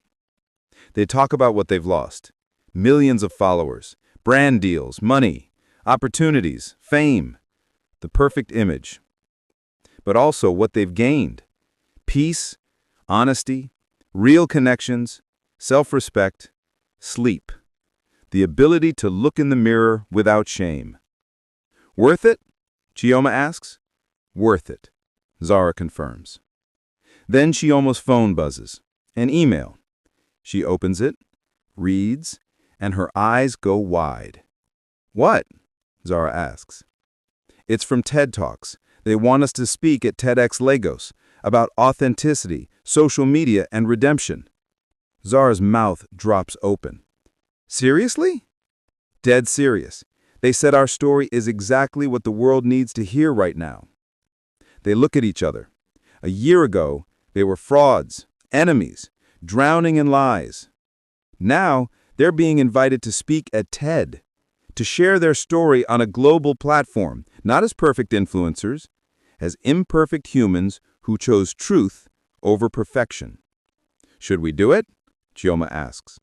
They talk about what they've lost. Millions of followers, brand deals, money, opportunities, fame. The perfect image. But also what they've gained. Peace, honesty, real connections, self-respect, sleep. The ability to look in the mirror without shame. Worth it? Chioma asks. Worth it, Zara confirms. Then Chioma's phone buzzes. An email. She opens it, reads, and her eyes go wide. "What?" Zara asks. "It's from TED Talks. They want us to speak at TEDx Lagos about authenticity, social media, and redemption." Zara's mouth drops open. "Seriously?" "Dead serious. They said our story is exactly what the world needs to hear right now." They look at each other. A year ago, they were frauds, enemies, drowning in lies. Now, they're being invited to speak at TED, to share their story on a global platform, not as perfect influencers, as imperfect humans who chose truth over perfection. "Should we do it?" Chioma asks.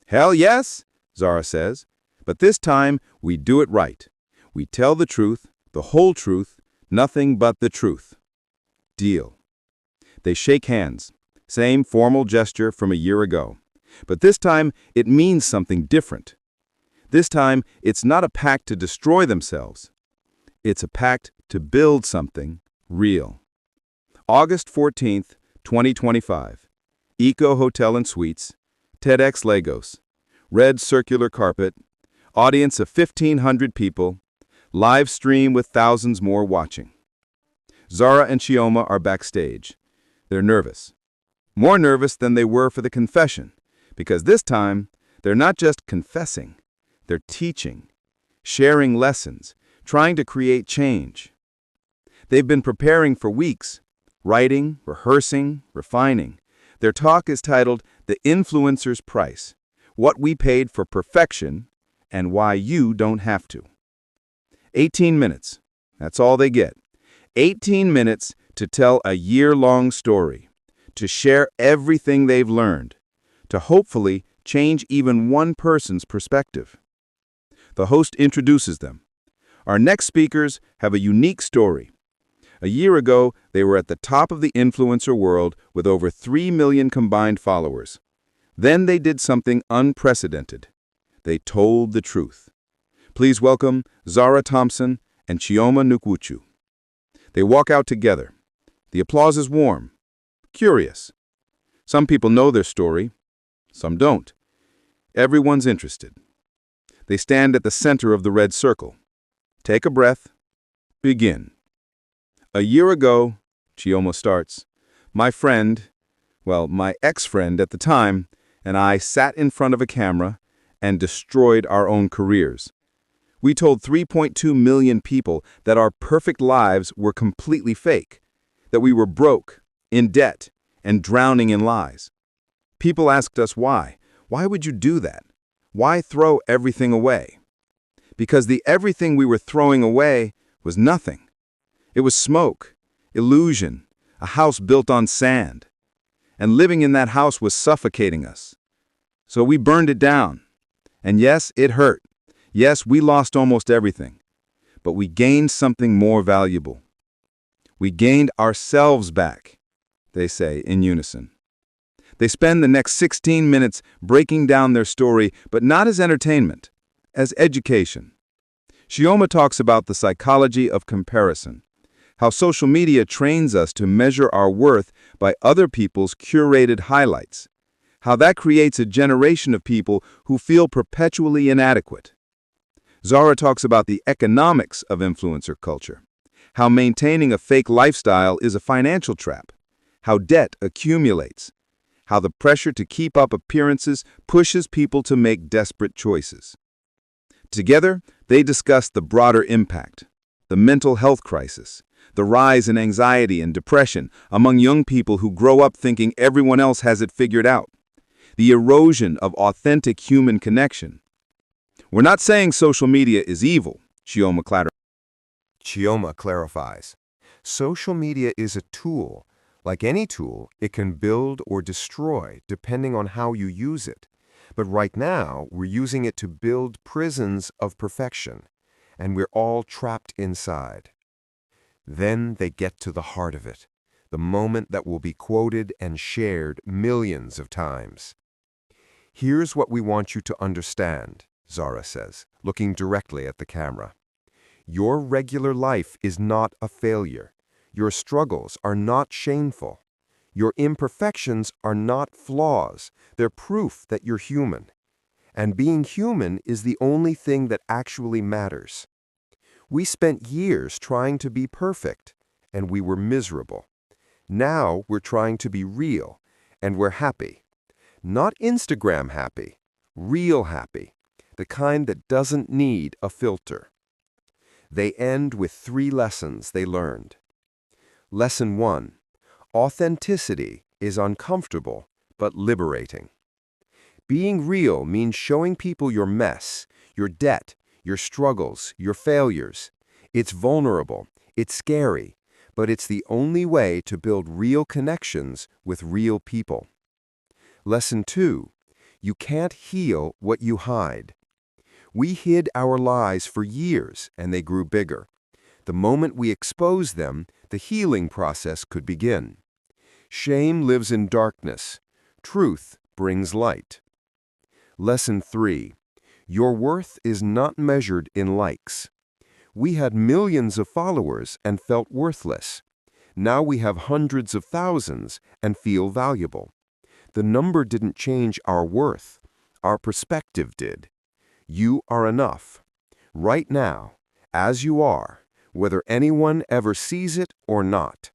"Hell yes," Zara says. "But this time, we do it right. We tell the truth, the whole truth, nothing but the truth." Deal. They shake hands. Same formal gesture from a year ago. But this time, it means something different. This time, it's not a pact to destroy themselves. It's a pact to build something real. August 14th, 2025. Eco Hotel and Suites, TEDx Lagos. Red circular carpet. Audience of 1,500 people. Live stream with thousands more watching. Zara and Chioma are backstage. They're nervous. More nervous than they were for the confession, because this time, they're not just confessing. They're teaching, sharing lessons, trying to create change. They've been preparing for weeks, writing, rehearsing, refining. Their talk is titled The Influencer's Price: What We Paid for Perfection and Why You Don't Have to. 18 minutes. That's all they get. 18 minutes to tell a year-long story, to share everything they've learned, to hopefully change even one person's perspective. The host introduces them. Our next speakers have a unique story. A year ago, they were at the top of the influencer world with over 3 million combined followers. Then they did something unprecedented. They told the truth. Please welcome Zara Thompson and Chioma Nkwuchu. They walk out together. The applause is warm, curious. Some people know their story, some don't. Everyone's interested. They stand at the center of the red circle. Take a breath. Begin. "A year ago," Chioma starts, "my ex-friend at the time, and I sat in front of a camera and destroyed our own careers. We told 3.2 million people that our perfect lives were completely fake, that we were broke, in debt, and drowning in lies. People asked us why. Why would you do that? Why throw everything away? Because the everything we were throwing away was nothing. It was smoke, illusion, a house built on sand. And living in that house was suffocating us. So we burned it down. And yes, it hurt. Yes, we lost almost everything. But we gained something more valuable. We gained ourselves back," they say in unison. They spend the next 16 minutes breaking down their story, but not as entertainment, as education. Chioma talks about the psychology of comparison, how social media trains us to measure our worth by other people's curated highlights, how that creates a generation of people who feel perpetually inadequate. Zara talks about the economics of influencer culture, how maintaining a fake lifestyle is a financial trap, how debt accumulates, how the pressure to keep up appearances pushes people to make desperate choices. Together, they discuss the broader impact, the mental health crisis, the rise in anxiety and depression among young people who grow up thinking everyone else has it figured out, the erosion of authentic human connection. "We're not saying social media is evil," Chioma clarifies. Social media is a tool. Like any tool, it can build or destroy depending on how you use it. But right now, we're using it to build prisons of perfection, and we're all trapped inside. Then they get to the heart of it, the moment that will be quoted and shared millions of times. "Here's what we want you to understand," Zara says, looking directly at the camera. "Your regular life is not a failure. Your struggles are not shameful. Your imperfections are not flaws. They're proof that you're human. And being human is the only thing that actually matters. We spent years trying to be perfect, and we were miserable. Now we're trying to be real, and we're happy. Not Instagram happy, real happy, the kind that doesn't need a filter. They end with 3 lessons they learned. Lesson 1. Authenticity is uncomfortable, but liberating. Being real means showing people your mess, your debt, your struggles, your failures. It's vulnerable, it's scary, but it's the only way to build real connections with real people. Lesson 2. You can't heal what you hide. We hid our lies for years, and they grew bigger. The moment we expose them, the healing process could begin. Shame lives in darkness. Truth brings light. Lesson 3. Your worth is not measured in likes. We had millions of followers and felt worthless. Now we have hundreds of thousands and feel valuable. The number didn't change our worth. Our perspective did. You are enough. Right now, as you are, whether anyone ever sees it or not.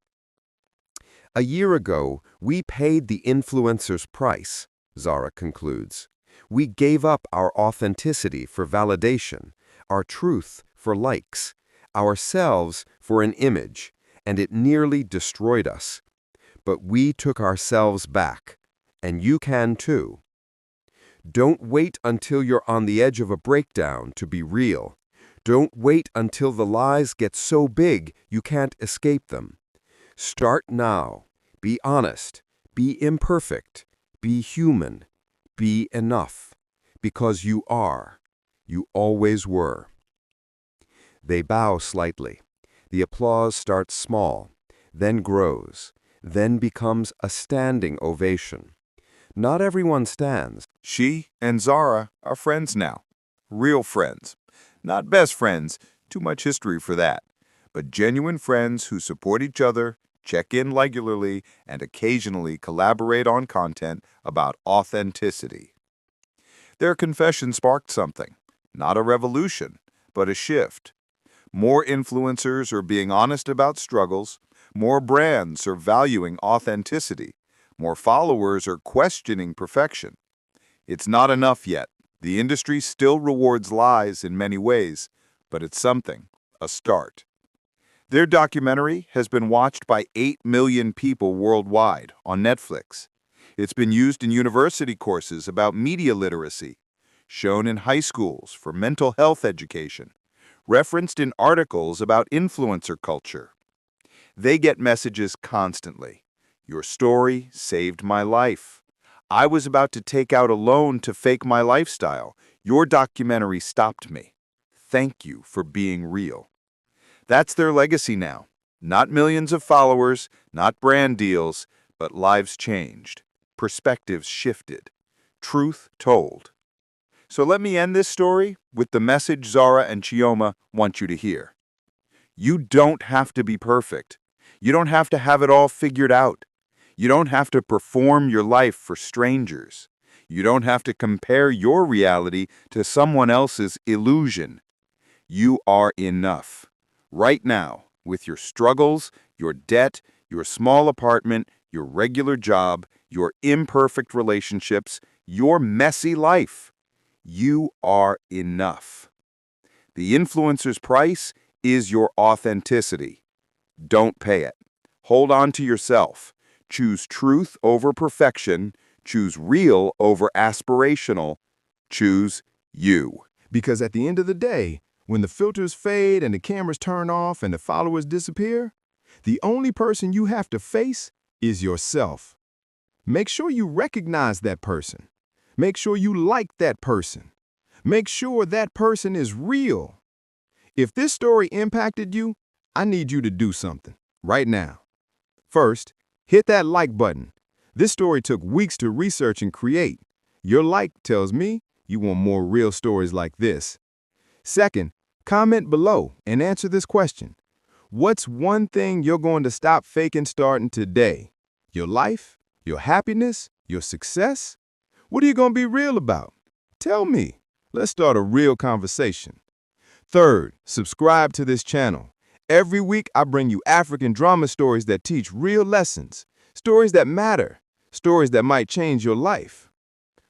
A year ago, we paid the influencer's price, Zara concludes. We gave up our authenticity for validation, our truth for likes, ourselves for an image, and it nearly destroyed us. But we took ourselves back, and you can too. Don't wait until you're on the edge of a breakdown to be real. Don't wait until the lies get so big you can't escape them. Start now. Be honest. Be imperfect. Be human. Be enough. Because you are. You always were. They bow slightly. The applause starts small, then grows, then becomes a standing ovation. Not everyone stands. She and Zara are friends now. Real friends. Not best friends, too much history for that. But genuine friends who support each other, check in regularly, and occasionally collaborate on content about authenticity. Their confession sparked something. Not a revolution, but a shift. More influencers are being honest about struggles. More brands are valuing authenticity. More followers are questioning perfection. It's not enough yet. The industry still rewards lies in many ways, but it's something, a start. Their documentary has been watched by 8 million people worldwide on Netflix. It's been used in university courses about media literacy, shown in high schools for mental health education, referenced in articles about influencer culture. They get messages constantly. Your story saved my life. I was about to take out a loan to fake my lifestyle. Your documentary stopped me. Thank you for being real. That's their legacy now. Not millions of followers, not brand deals, but lives changed. Perspectives shifted. Truth told. So let me end this story with the message Zara and Chioma want you to hear. You don't have to be perfect. You don't have to have it all figured out. You don't have to perform your life for strangers. You don't have to compare your reality to someone else's illusion. You are enough. Right now, with your struggles, your debt, your small apartment, your regular job, your imperfect relationships, your messy life. You are enough. The influencer's price is your authenticity. Don't pay it. Hold on to yourself. Choose truth over perfection. Choose real over aspirational. Choose you. Because at the end of the day, when the filters fade and the cameras turn off and the followers disappear, the only person you have to face is yourself. Make sure you recognize that person. Make sure you like that person. Make sure that person is real. If this story impacted you, I need you to do something right now. First, hit that like button. This story took weeks to research and create. Your like tells me you want more real stories like this. Second, comment below and answer this question. What's one thing you're going to stop faking starting today? Your life? Your happiness? Your success? What are you going to be real about? Tell me. Let's start a real conversation. Third, subscribe to this channel. Every week, I bring you African drama stories that teach real lessons, stories that matter, stories that might change your life.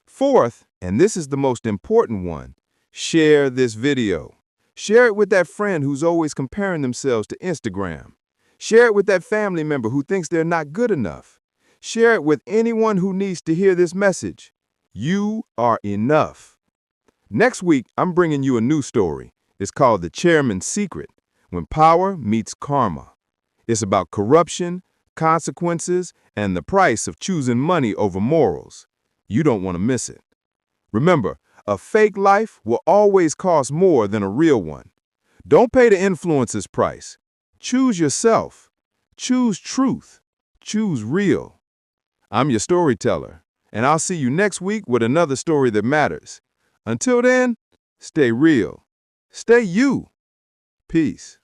Fourth, and this is the most important one, share this video. Share it with that friend who's always comparing themselves to Instagram. Share it with that family member who thinks they're not good enough. Share it with anyone who needs to hear this message. You are enough. Next week, I'm bringing you a new story. It's called The Chairman's Secret, When Power Meets Karma. It's about corruption, consequences, and the price of choosing money over morals. You don't want to miss it. Remember, a fake life will always cost more than a real one. Don't pay the influencer's price. Choose yourself. Choose truth. Choose real. I'm your storyteller, and I'll see you next week with another story that matters. Until then, stay real. Stay you. Peace.